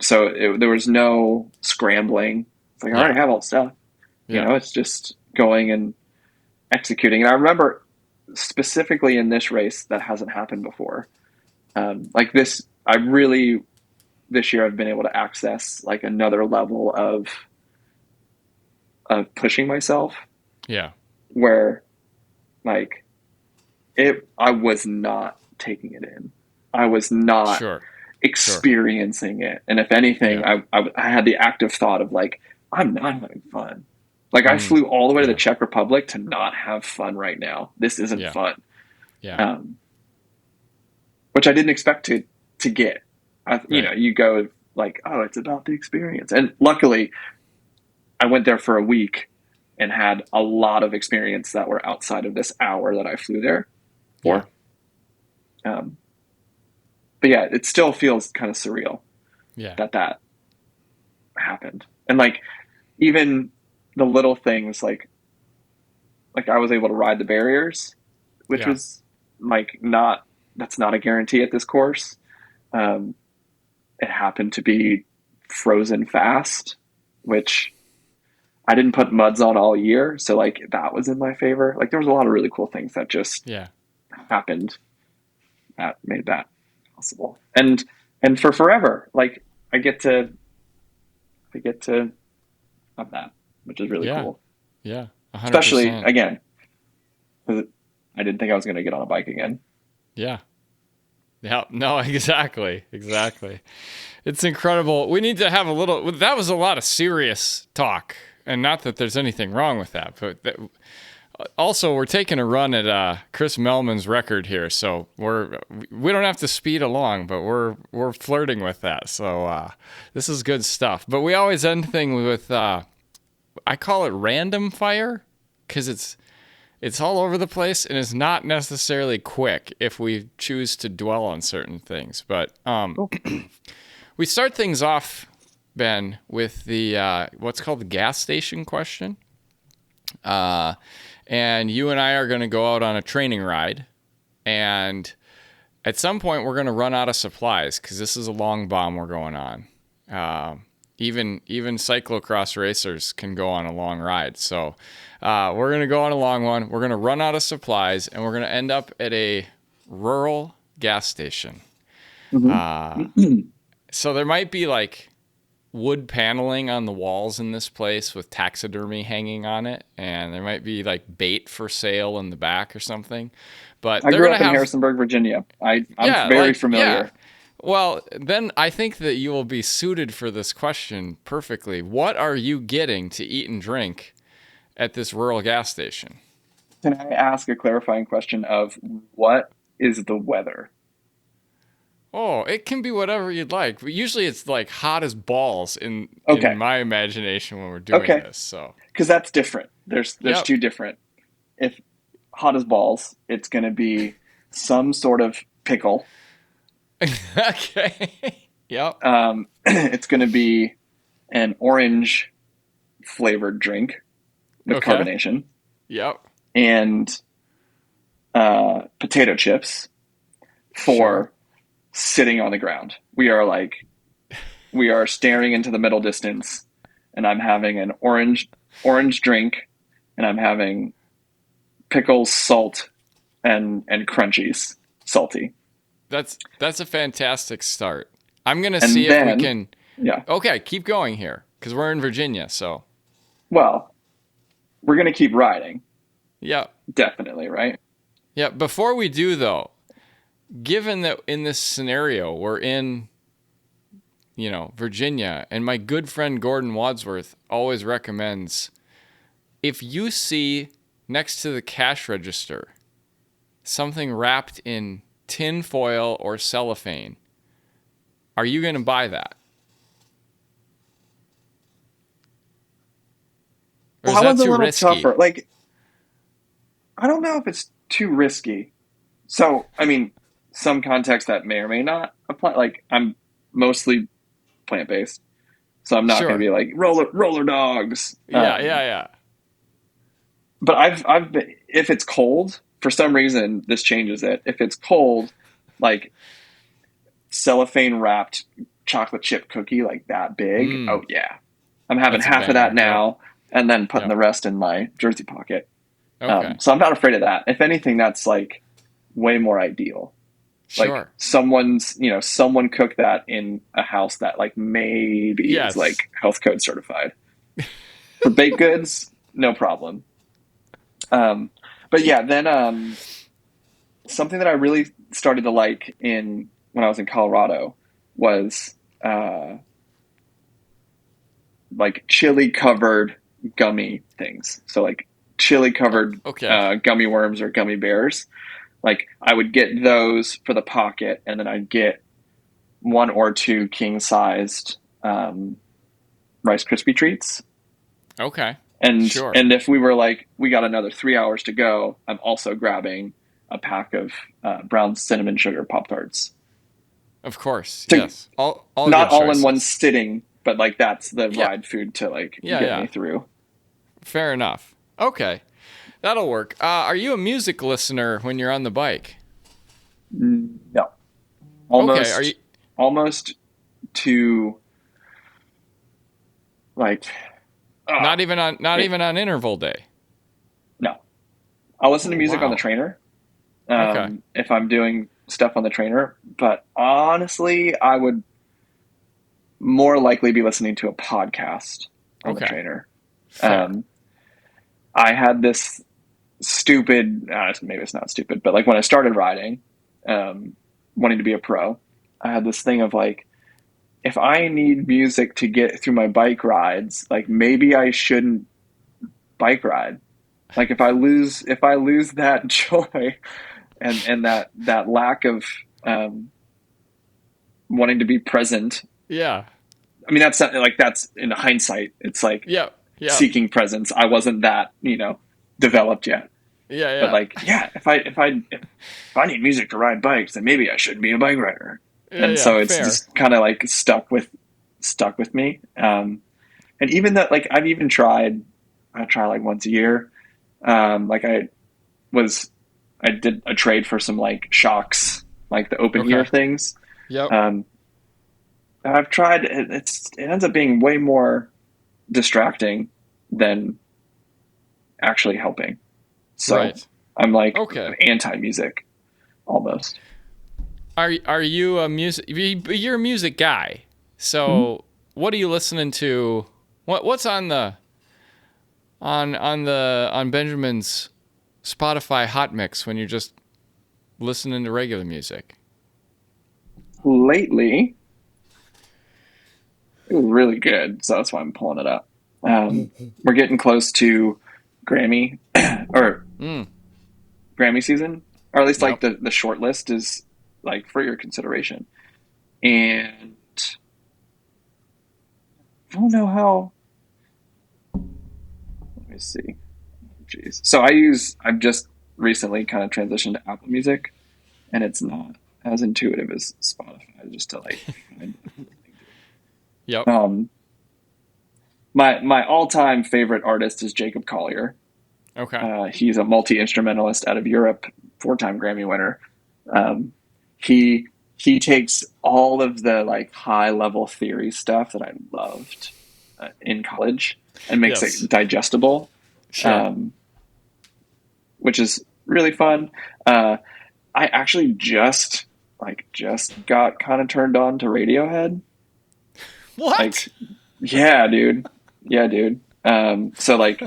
there was no scrambling. It's like, I Yeah. already have all the stuff. Yeah. It's just going and executing. And I remember specifically in this race that hasn't happened before. Like this, this year I've been able to access like another level of pushing myself Yeah. where like I was not taking it in. I was not Sure. experiencing it. And if anything, Yeah. I had the active thought of like, I'm not having fun. Like I Mm. flew all the way to the Yeah. Czech Republic to not have fun right now. This isn't Yeah. fun. Yeah. Which I didn't expect to get. Right. You go like, oh, it's about the experience. And luckily I went there for a week and had a lot of experience that were outside of this hour that I flew there Yeah. for. But yeah, it still feels kind of surreal Yeah. that happened. And like, even the little things like I was able to ride the barriers, which Yeah. was like that's not a guarantee at this course. It happened to be frozen fast, which I didn't put muds on all year. So like that was in my favor. Like there was a lot of really cool things that just Yeah. happened that made that possible. And for forever, like I get to have that, which is really Yeah. cool. Yeah. Especially 100%. again, 'cause I didn't think I was going to get on a bike again. Yeah. Yeah. No, exactly. Exactly. It's incredible. We need to have that was a lot of serious talk. And not that there's anything wrong with that, but also we're taking a run at Chris Melman's record here. So we don't have to speed along, but we're flirting with that. So this is good stuff. But we always end things with, I call it random fire because it's all over the place and it's not necessarily quick if we choose to dwell on certain things. But Cool. we start things off, Ben, with the what's called the gas station question. And you and I are going to go out on a training ride. And at some point, we're going to run out of supplies because this is a long bomb we're going on. Even cyclocross racers can go on a long ride. So we're going to go on a long one. We're going to run out of supplies, and we're going to end up at a rural gas station. So there might be like wood paneling on the walls in this place with taxidermy hanging on it, and there might be like bait for sale in the back or something. But I they're grew gonna up in have Harrisonburg, Virginia. I'm yeah, very like familiar. yeah. Well, then I think that you will be suited for this question perfectly. What are you getting to eat and drink at this rural gas station? Can I ask a clarifying question of what is the weather? Oh, it can be whatever you'd like. But usually it's like hot as balls in Okay. my imagination when we're doing this. So because that's different. There's Yep. two different. If hot as balls, it's going to be some sort of pickle. Okay. Yep. It's going to be an orange flavored drink with Okay. carbonation Yep. and potato chips for sitting on the ground. We are staring into the middle distance, and I'm having an orange drink, and I'm having pickles, salt, and crunchies, salty. That's a fantastic start. I'm gonna And see then, if we can. Yeah. Okay, keep going here because we're in Virginia. So. Well, we're gonna keep riding. Yeah. Definitely, right? Yeah. Before we do, though, given that in this scenario we're in, Virginia, and my good friend Gordon Wadsworth always recommends if you see next to the cash register something wrapped in tin foil or cellophane, are you going to buy that? Or Well, is that one's that a too little risky? tougher. Like, I don't know if it's too risky. So, I mean, some context that may or may not apply. Like, I'm mostly plant-based, so I'm not going to be like roller dogs. Yeah. But I've been, if it's cold, for some reason this changes it. If it's cold, like cellophane wrapped chocolate chip cookie like that big. Mm, Oh yeah, I'm having that's a half of that banger. now, and then putting Yep. the rest in my jersey pocket. Okay. So I'm not afraid of that. If anything, that's like way more ideal. Like Sure. someone cooked that in a house that like maybe is Yes. like health code certified. For baked goods, no problem. But yeah, then something that I really started to like in when I was in Colorado was like chili covered gummy things. So like chili covered Okay. gummy worms or gummy bears. Like I would get those for the pocket, and then I'd get one or two king sized Rice Krispie treats. Okay. And Sure. and if we were like we got another 3 hours to go, I'm also grabbing a pack of brown cinnamon sugar Pop Tarts. Of course. To Yes. All not good all in one choices. sitting, but like that's the Yeah. ride food to like Yeah. get me Yeah. through. Fair enough. Okay. That'll work. Are you a music listener when you're on the bike? No, Okay. Are you? almost to like Not even on it, even on interval day. no. I'll listen to Oh, music on the wow. trainer Okay. if I'm doing stuff on the trainer, but honestly, I would more likely be listening to a podcast on the Okay. trainer. Fair. Um, I had this stupid, maybe it's not stupid, but like when I started riding, wanting to be a pro, I had this thing of like, if I need music to get through my bike rides, like maybe I shouldn't bike ride. Like if I lose that joy and that lack of wanting to be present. Yeah. I mean, that's not, like that's in hindsight. It's like Yep. Yep. seeking presence. I wasn't that developed yet. Yeah. But Yeah. like, yeah, if I need music to ride bikes, then maybe I shouldn't be a bike rider. Yeah. And Yeah. so it's Fair. just kind of like stuck with me. And even that, like I try like once a year. Like I did a trade for some like shocks, like the open ear Okay. things. Yep. I've tried. It ends up being way more distracting than actually helping. So Right. I'm like Okay. anti music almost. Are you a music? You're a music guy. Mm-hmm. So what are you listening to? What's on the on Benjamin's Spotify hot mix when you're just listening to regular music? Lately, it was really good, so that's why I'm pulling it up. We're getting close to Grammy or Mm. Grammy season, or at least like Yep. the short list is like for your consideration. And I don't know how. Let me see. Jeez. So I've just recently kind of transitioned to Apple Music, and it's not as intuitive as Spotify just to like find. Yep. My all time favorite artist is Jacob Collier. Okay. He's a multi instrumentalist out of Europe, 4-time Grammy winner. He he takes all of the like high level theory stuff that I loved in college and makes Yes. it digestible, Sure. which is really fun. I actually just got kind of turned on to Radiohead. What? Like, yeah, dude. Yeah, dude. So like,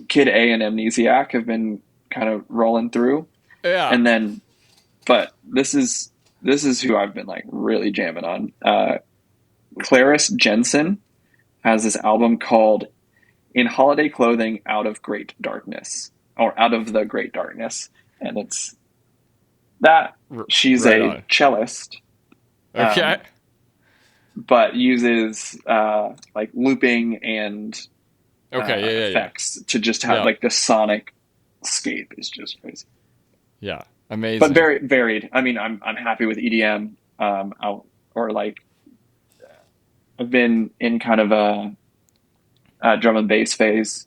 Kid A and Amnesiac have been kind of rolling through, Yeah. and then, but this is who I've been like really jamming on. Clarice Jensen has this album called "In Holiday Clothing Out of Great Darkness" or "Out of the Great Darkness," and it's that she's Right a on. cellist, Okay. but uses like looping and Okay. Yeah. Yeah. Yeah. effects to just have Yeah. like the sonic scape is just crazy, Yeah. but Amazing. very varied. I mean, I'm happy with EDM. Or like I've been in kind of a drum and bass phase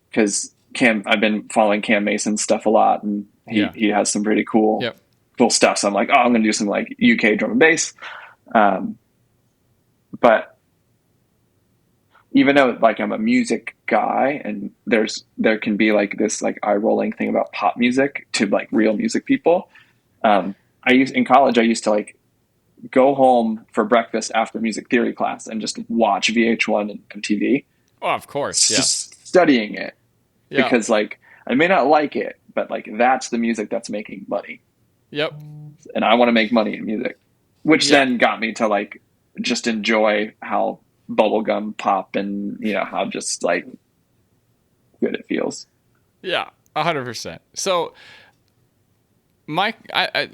because I've been following Cam Mason's stuff a lot, and Yeah. he has some pretty cool Yep. stuff. So I'm like, oh, I'm gonna do some like UK drum and bass. Um, but even though like I'm a music guy and there can be like this like eye rolling thing about pop music to like real music people. In college, I used to like go home for breakfast after music theory class and just watch VH1 and MTV, Oh, of course. Yeah. just studying it Yeah. because like I may not like it, but like that's the music that's making money, Yep. and I want to make money in music, which Yeah. then got me to like just enjoy how bubblegum pop and how just like good it feels. Yeah. 100%. So, Mike,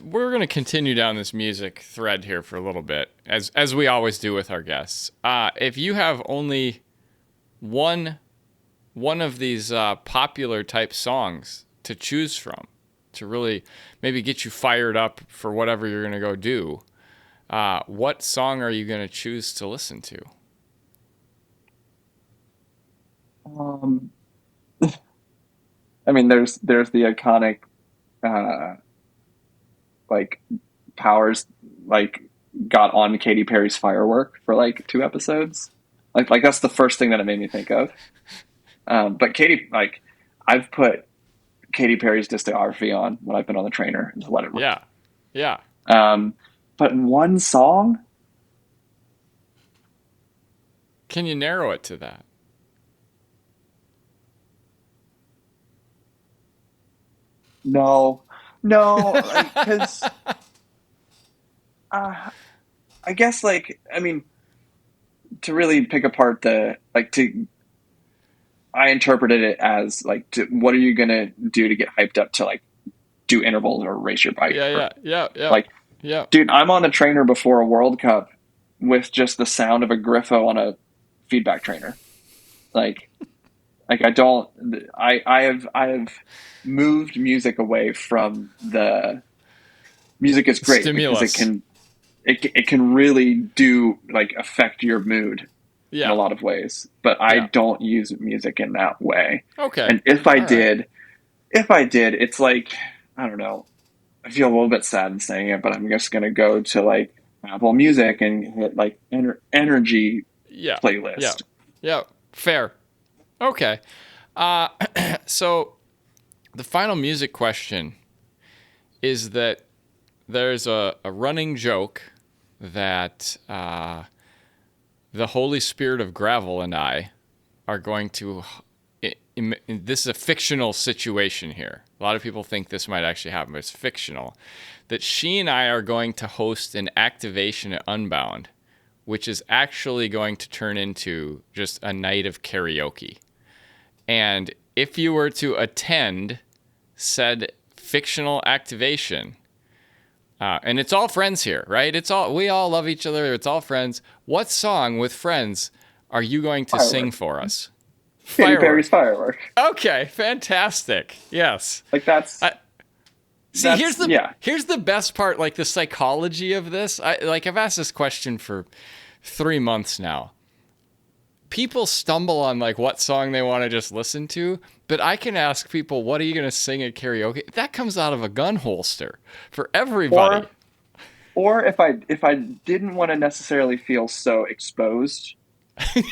we're going to continue down this music thread here for a little bit, as we always do with our guests. If you have only one of these popular type songs to choose from to really maybe get you fired up for whatever you're going to go do, what song are you going to choose to listen to? Um, I mean, there's the iconic uh, like Powers like got on Katy Perry's Firework for like 2 episodes. Like that's the first thing that it made me think of. But I've put Katy Perry's discography on when I've been on the trainer and just let it run. Yeah. Yeah. Um, but one song, Can you narrow it to that? no, no, because uh, I guess like I mean to really pick apart the like to I interpreted it as like what are you gonna do to get hyped up to like do intervals or race your bike Yeah. or Yeah. Yeah. Yeah. like Yeah. dude, I'm on the trainer before a World Cup with just the sound of a Griffo on a feedback trainer. Like, like I have moved music away from the music is great because Stimulus. it can really do like affect your mood in a Yeah. lot of ways. But I Yeah. don't use music in that way. Okay. And if I All right. did, if I did, it's like I don't know. I feel a little bit sad in saying it, but I'm just gonna go to like Apple Music and hit like energy Yeah. Yeah. playlist. Yeah. Fair. Okay. Uh, so the final music question is that there's a running joke that the Holy Spirit of Gravel and I are going to. This is a fictional situation here. A lot of people think this might actually happen, but it's fictional. That she and I are going to host an activation at Unbound, which is actually going to turn into just a night of karaoke. And if you were to attend said fictional activation, and it's all friends here, right? We all love each other. It's all friends. What song with friends are you going to sing Firework. for us? Katy Firework. Perry's Firework. Okay, fantastic. Yes. Like that's See, yeah. here's the best part, like the psychology of this. I've asked this question for 3 months now. People stumble on like what song they want to just listen to, but I can ask people, what are you going to sing at karaoke? That comes out of a gun holster for everybody. Or if I didn't want to necessarily feel so exposed,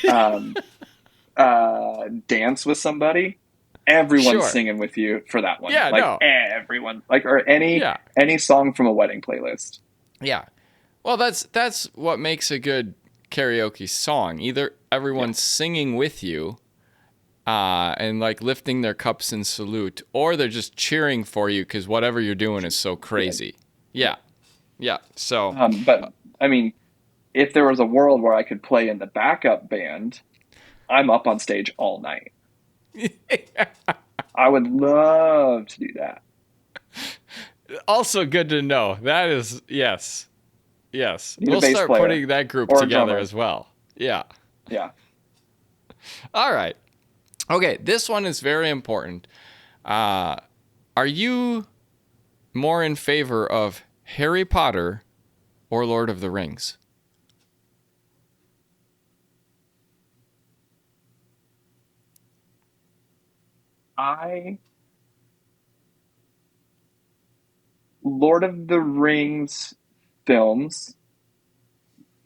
um, dance with somebody, everyone's Sure. singing with you for that one. Yeah, Like no. everyone, like or Yeah. any song from a wedding playlist. Yeah. Well, that's what makes a good karaoke song. Either everyone's singing with you, and like lifting their cups in salute, or they're just cheering for you because whatever you're doing is so crazy. Yeah. Yeah. So, But I mean, if there was a world where I could play in the backup band, I'm up on stage all night. I would love to do that. also good to know. That is, yes. Yes. Need a We'll bass start player putting that group or a together drummer. as well. Yeah. Yeah. All right. Okay. This one is very important. Are you more in favor of Harry Potter or Lord of the Rings? I Lord of the Rings films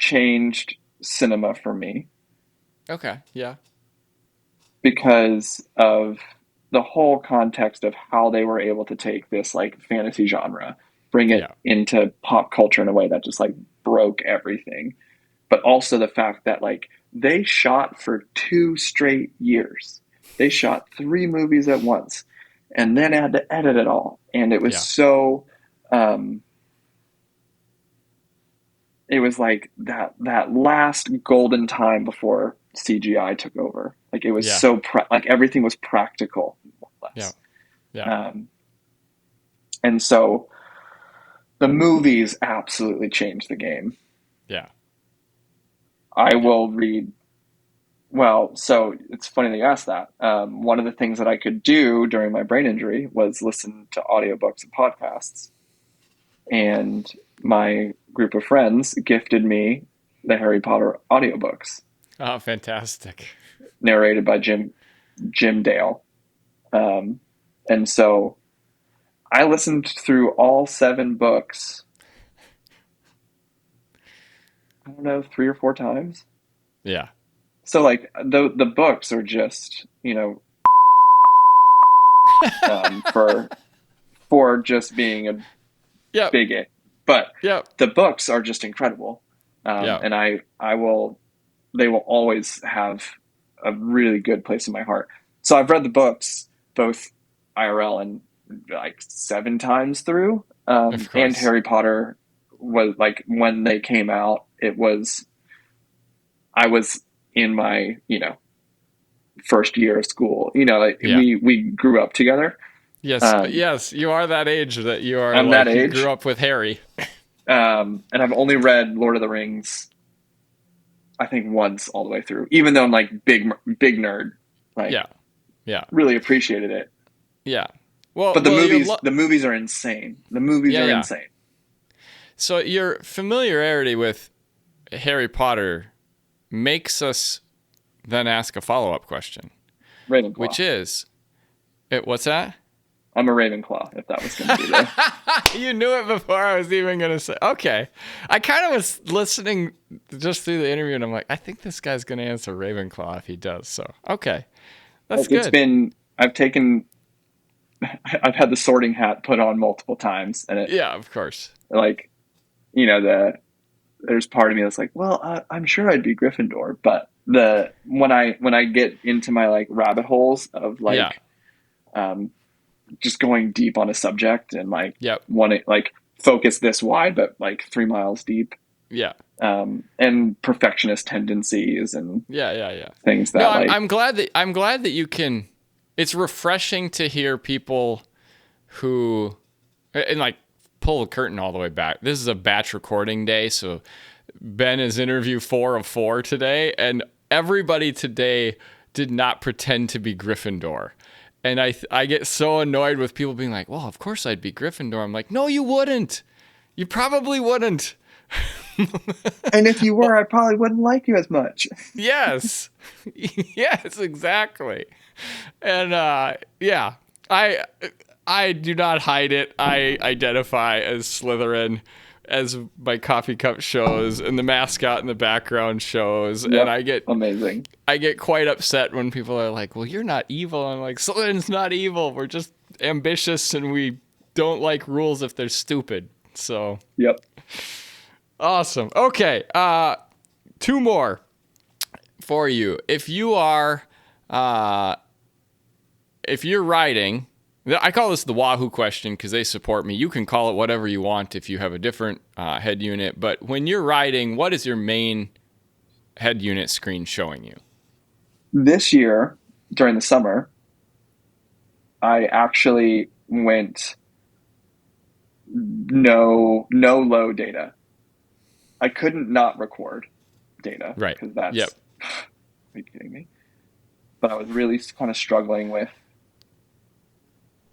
changed cinema for me Okay. Yeah. because of the whole context of how they were able to take this like fantasy genre, bring it Yeah. into pop culture in a way that just like broke everything. But also the fact that like they shot for 2 straight years. They shot 3 movies at once and then had to edit it all. And it was Yeah. so it was like that last golden time before CGI took over. Like it was Yeah. so like everything was practical, more or Yeah. less. Yeah. And so the movies absolutely changed the game. Yeah. I Yeah. will read. Well, so it's funny that you asked that. One of the things that I could do during my brain injury was listen to audiobooks and podcasts. And my group of friends gifted me the Harry Potter audiobooks, Oh, fantastic. narrated by Jim Dale. And so I listened through all 7 books, I don't know, 3 or 4 times. Yeah. So like the books are just, for just being a Yep. bigot, but Yep. the books are just incredible. Yep. And they will always have a really good place in my heart. So I've read the books both IRL and like 7 times through. Of And course. Harry Potter was like when they came out, I was in my, first year of school, like Yeah. we grew up together. Yes. Um, Yes. You are that age that you are I'm that like, you grew age. up with Harry. And I've only read Lord of the Rings, I think once all the way through, even though I'm like big nerd, like Yeah. Yeah. really appreciated it. Yeah. Well, But the well, movies, the movies are insane. The movies yeah, are yeah. insane. So your familiarity with Harry Potter makes us then ask a follow-up question, Ravenclaw. which is, what's that? I'm a Ravenclaw, if that was going to be the... You knew it before I was even going to say. Okay. I kind of was listening just through the interview, and I'm like, I think this guy's going to answer Ravenclaw if he does. So, okay. That's It's good. I've had the sorting hat put on multiple times, and it, Yeah, of course. like, there's part of me that's like, well, I'm sure I'd be Gryffindor, but when I get into my like rabbit holes of Yeah. like, just going deep on a subject and like Yep. want to like focus this wide, but like 3 miles deep, Yeah. and perfectionist tendencies and Yeah, yeah, yeah. things No, that like, I'm glad that you can. It's refreshing to hear people who, and like pull the curtain all the way back. This is a batch recording day, so Ben is interview 4 of 4 today, and everybody today did not pretend to be Gryffindor. And I get so annoyed with people being like, "Well, of course I'd be Gryffindor." I'm like, "No, you wouldn't. You probably wouldn't." and if you were, I probably wouldn't like you as much. Yes. Yes, exactly. And yeah, I do not hide it. I identify as Slytherin, as my coffee cup shows and the mascot in the background shows. Yep. And Amazing. I get quite upset when people are like, "Well, you're not evil." I'm like, "Slytherin's not evil. We're just ambitious and we don't like rules if they're stupid." So Yep. awesome. Okay, 2 more for you. If you're riding, I call this the Wahoo question because they support me. You can call it whatever you want if you have a different head unit. But when you're riding, what is your main head unit screen showing you? This year during the summer, I actually went no low data. I couldn't not record data Right. because that's, Yep. are you kidding me? But I was really kind of struggling with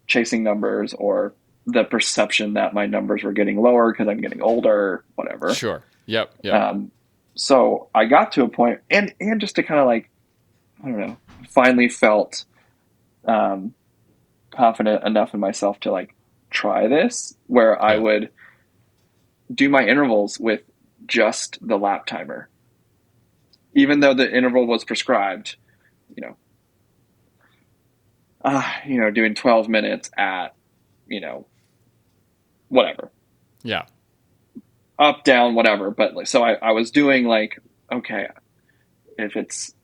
chasing numbers or the perception that my numbers were getting lower because I'm getting older, whatever. Sure. Yep. Yep. So I got to a point and just to kind of like, I don't know, finally felt confident enough in myself to like try this where I would do my intervals with just the lap timer. Even though the interval was prescribed, doing 12 minutes at, whatever. Yeah. Up, down, whatever. But so I was doing like, okay, if it's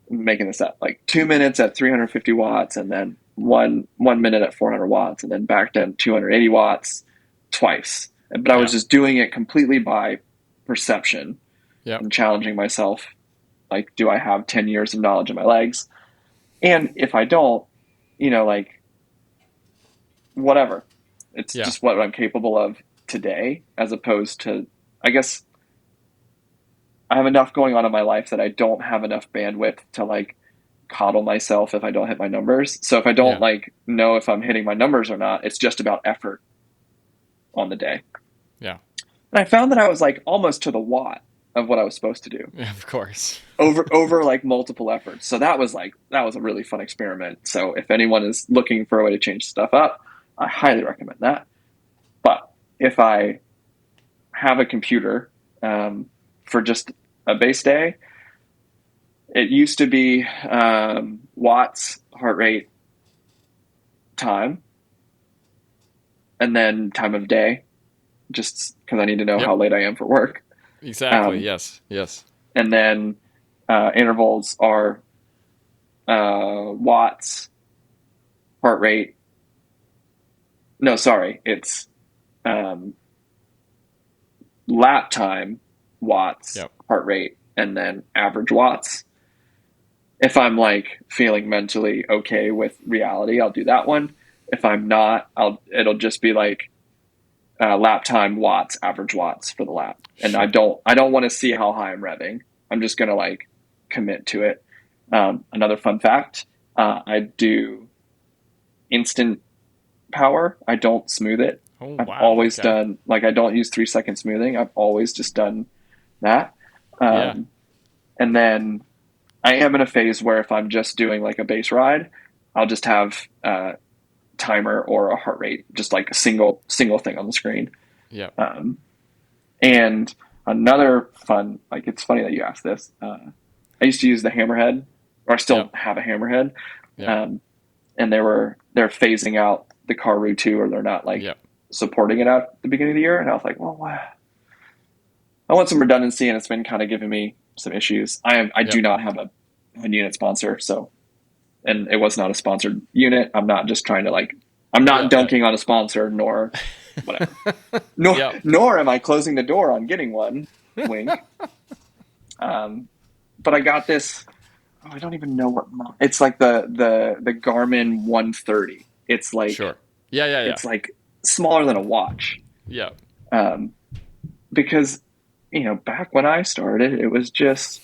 making this up, like 2 minutes at 350 watts and then one minute at 400 watts and then back down 280 watts twice. But I was just doing it completely by perception and challenging myself. Like, do I have 10 years of knowledge in my legs? And if I don't, like, whatever. It's just what I'm capable of today, as opposed to, I guess, I have enough going on in my life that I don't have enough bandwidth to like coddle myself if I don't hit my numbers. So if I don't like know if I'm hitting my numbers or not, it's just about effort on the day. Yeah. And I found that I was like almost to the watt of what I was supposed to do. Yeah, of course. over like multiple efforts. So that was a really fun experiment. So if anyone is looking for a way to change stuff up, I highly recommend that. But if I have a computer for just a base day, it used to be watts, heart rate, time, and then time of day, just because I need to know how late I am for work. Exactly. Yes. And then intervals are watts, heart rate. No, sorry, it's lap time, watts, heart rate, and then average watts. If I'm like feeling mentally okay with reality, I'll do that one. If I'm not, it'll just be like lap time, watts, average watts for the lap. And I don't want to see how high I'm revving. I'm just going to like commit to it. Another fun fact, I do instant power. I don't smooth it. I've always done, like, I don't use 3-second smoothing. I've always just done that. And then I am in a phase where if I'm just doing like a base ride, I'll just have timer or a heart rate, just like a single thing on the screen. Yeah. And another fun, like, it's funny that you asked this. I used to use the hammerhead, or I still have a hammerhead. And they're phasing out the Karoo 2, or they're not like supporting it out at the beginning of the year. And I was like, well, I want some redundancy, and it's been kind of giving me some issues. I do not have a unit sponsor, so, and it was not a sponsored unit. I'm not just trying to like, I'm not dunking on a sponsor, nor whatever. Nor am I closing the door on getting one. Wink. But I got this. Oh, I don't even know what. It's like the Garmin 130. It's like It's like smaller than a watch. Yeah. Because back when I started, it was just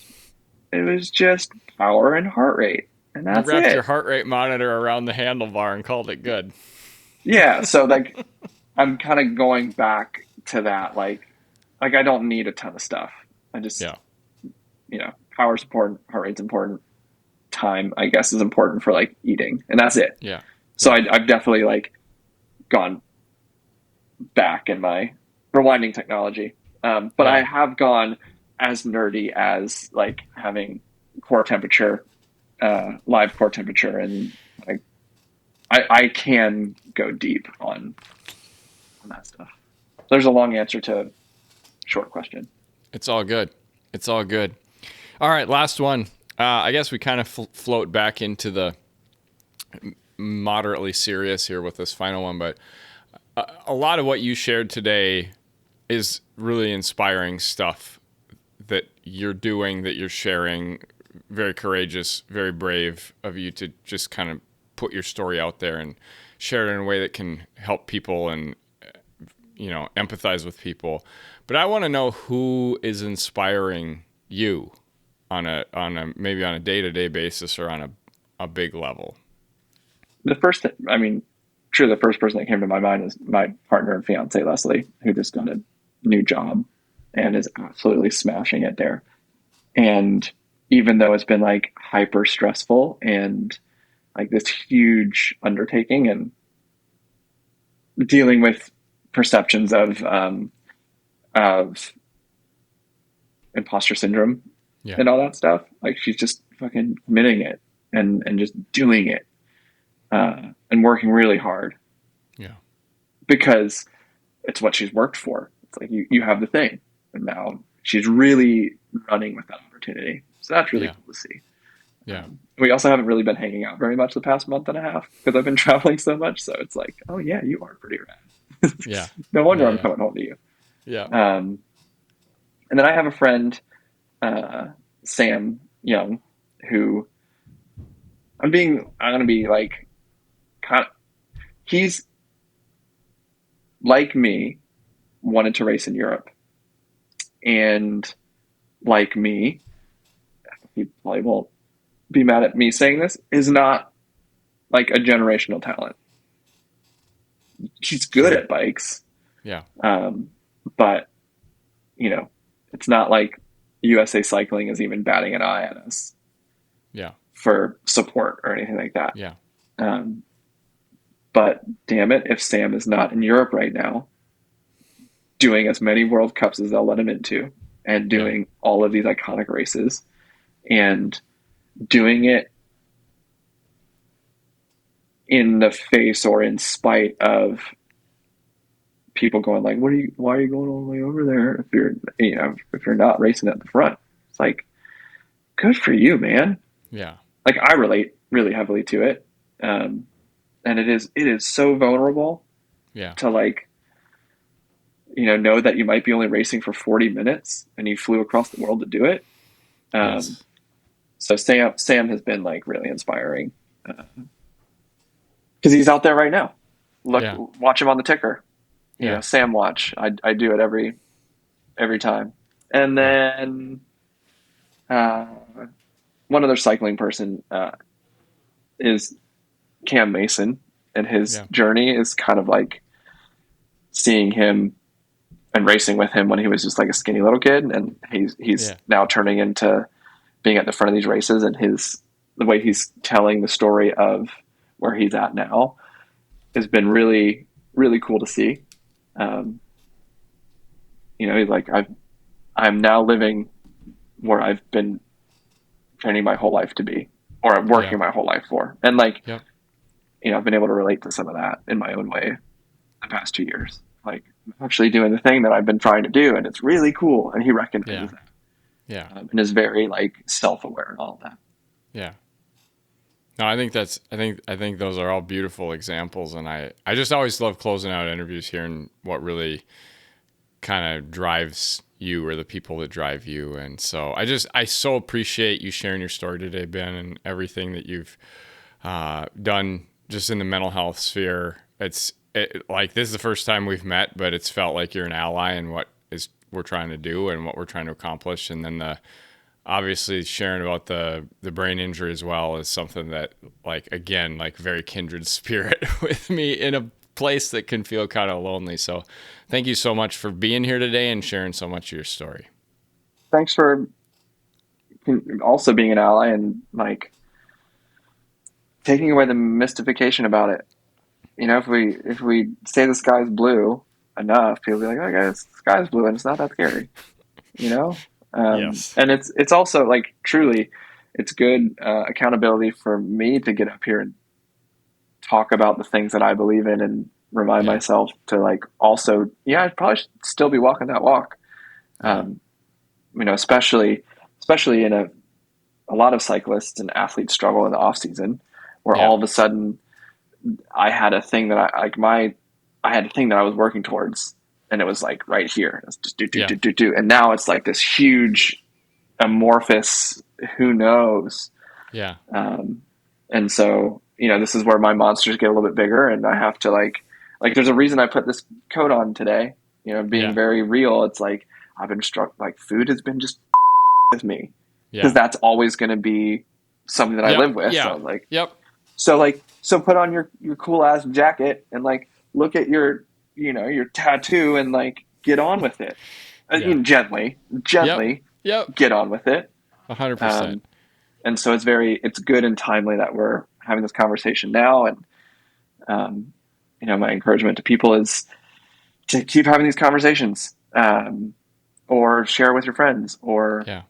power and heart rate, and that's it. You wrapped your heart rate monitor around the handlebar and called it good. Yeah, so like I'm kind of going back to that. Like I don't need a ton of stuff. I just power's important, heart rate's important, time I guess is important for like eating, and that's it. Yeah. So I've definitely like gone back in my rewinding technology, but I have gone as nerdy as like having core temperature, live core temperature, and I can go deep on that stuff. There's a long answer to a short question. It's all good. It's all good. All right, last one. I guess we kind of float back into the moderately serious here with this final one, but a lot of what you shared today is really inspiring stuff that you're doing, that you're sharing. Very courageous, very brave of you to just kind of put your story out there and share it in a way that can help people and empathize with people. But I want to know who is inspiring you on a maybe on a day-to-day basis or on a big level. The first person that came to my mind is my partner and fiance, Leslie, who just got a new job and is absolutely smashing it there. And even though it's been like hyper stressful and like this huge undertaking and dealing with perceptions of imposter syndrome Yeah. and all that stuff. Like she's just fucking committing it and just doing it, and working really hard Yeah. because it's what she's worked for. It's like you have the thing, and now she's really running with that opportunity. So that's really Yeah. cool to see. Yeah. We also haven't really been hanging out very much the past month and a half because I've been traveling so much. So it's like, oh yeah, you are pretty rad. Yeah. No wonder I'm Yeah. coming home to you. Yeah. And then I have a friend, Sam Young, who I'm gonna be like, kind of, he's like me, wanted to race in Europe, and like me, he probably won't be mad at me saying this, is not like a generational talent. He's good Sure. at bikes, Yeah. but it's not like USA Cycling is even batting an eye at us Yeah. for support or anything like that. Yeah. Um, but damn it, if Sam is not in Europe right now, doing as many World Cups as they'll let him into, and doing all of these iconic races, and doing it in the face or in spite of people going like, why are you going all the way over there if you're not racing at the front? It's like, good for you, man. Yeah. Like I relate really heavily to it. And it is so vulnerable Yeah. to like, know that you might be only racing for 40 minutes and you flew across the world to do it. Yes. So Sam has been like really inspiring, because he's out there right now. Watch him on the ticker. Sam watch. I do it every time. And then one other cycling person is Cam Mason, and his journey is kind of like seeing him and racing with him when he was just like a skinny little kid, and he's now turning into being at the front of these races, and the way he's telling the story of where he's at now has been really, really cool to see. He's like, I'm now living where I've been training my whole life to be, or working my whole life for. And like, I've been able to relate to some of that in my own way the past 2 years. Like I'm actually doing the thing that I've been trying to do, and it's really cool. And he recognizes that. Yeah. And is very like self-aware and all of that. Yeah. No, I think those are all beautiful examples. And I just always love closing out interviews, hearing what really kind of drives you or the people that drive you. And so I so appreciate you sharing your story today, Ben, and everything that you've done just in the mental health sphere. Like this is the first time we've met, but it's felt like you're an ally in what we're trying to do and what we're trying to accomplish. And then obviously sharing about the brain injury as well is something that very kindred spirit with me in a place that can feel kind of lonely. So thank you so much for being here today and sharing so much of your story. Thanks for also being an ally and like taking away the mystification about it. If we say the sky's blue enough, people will be like, oh guys, the sky's blue and it's not that scary. Yes. And it's also like truly, it's good accountability for me to get up here and talk about the things that I believe in and remind myself to like also, I'd probably should still be walking that walk. Especially in a lot of cyclists and athletes struggle in the off season where all of a sudden I had a thing that I had a thing that I was working towards, and it was like right here. It's just do. And now it's like this huge amorphous, who knows? Yeah. And so, this is where my monsters get a little bit bigger, and I have to like there's a reason I put this coat on today, being very real. It's like, I've been struck, like food has been just with me because that's always going to be something that I live with. Yeah. So like, so put on your cool ass jacket and like, look at your tattoo and like, get on with it. Gently, get on with it. 100%. And so it's good and timely that we're having this conversation now. And, my encouragement to people is to keep having these conversations. or share with your friends, or Yeah.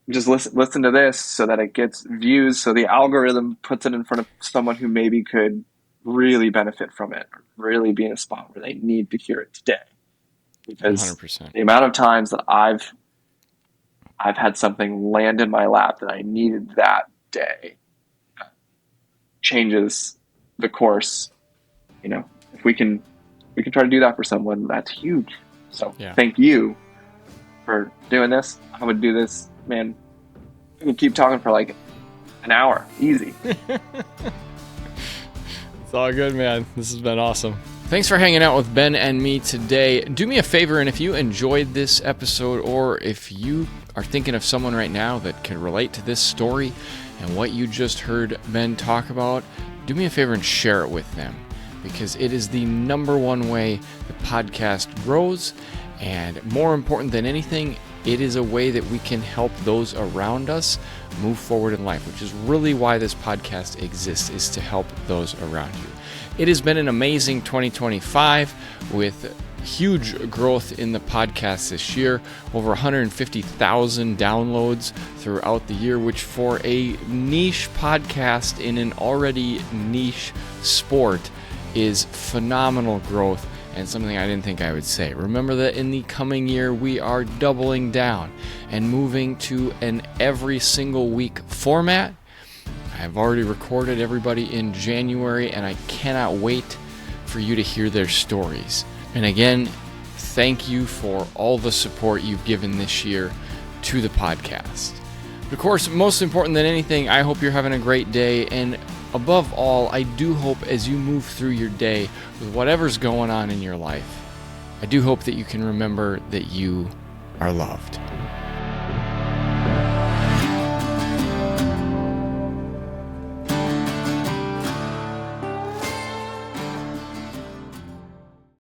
just listen to this so that it gets views, so the algorithm puts it in front of someone who maybe could really benefit from it, or really be in a spot where they need to hear it today. Because 100%. the amount of times that I've had something land in my lap that I needed that day changes the course. If we can try to do that for someone, that's huge. So Thank you for doing this. I would do this, man. We can keep talking for like an hour, easy. It's all good, man. This has been awesome. Thanks for hanging out with Ben and me today. Do me a favor, and if you enjoyed this episode, or if you are thinking of someone right now that can relate to this story and what you just heard Ben talk about, do me a favor and share it with them, because it is the number one way the podcast grows. And more important than anything, it is a way that we can help those around us move forward in life, which is really why this podcast exists, is to help those around you. It has been an amazing 2025 with huge growth in the podcast this year, over 150,000 downloads throughout the year, which for a niche podcast in an already niche sport is phenomenal growth, and something I didn't think I would say. Remember that in the coming year, we are doubling down and moving to an every single week format. I've already recorded everybody in January, and I cannot wait for you to hear their stories. And again, thank you for all the support you've given this year to the podcast. But of course, most important than anything, I hope you're having a great day. And above all, I do hope as you move through your day with whatever's going on in your life, I do hope that you can remember that you are loved.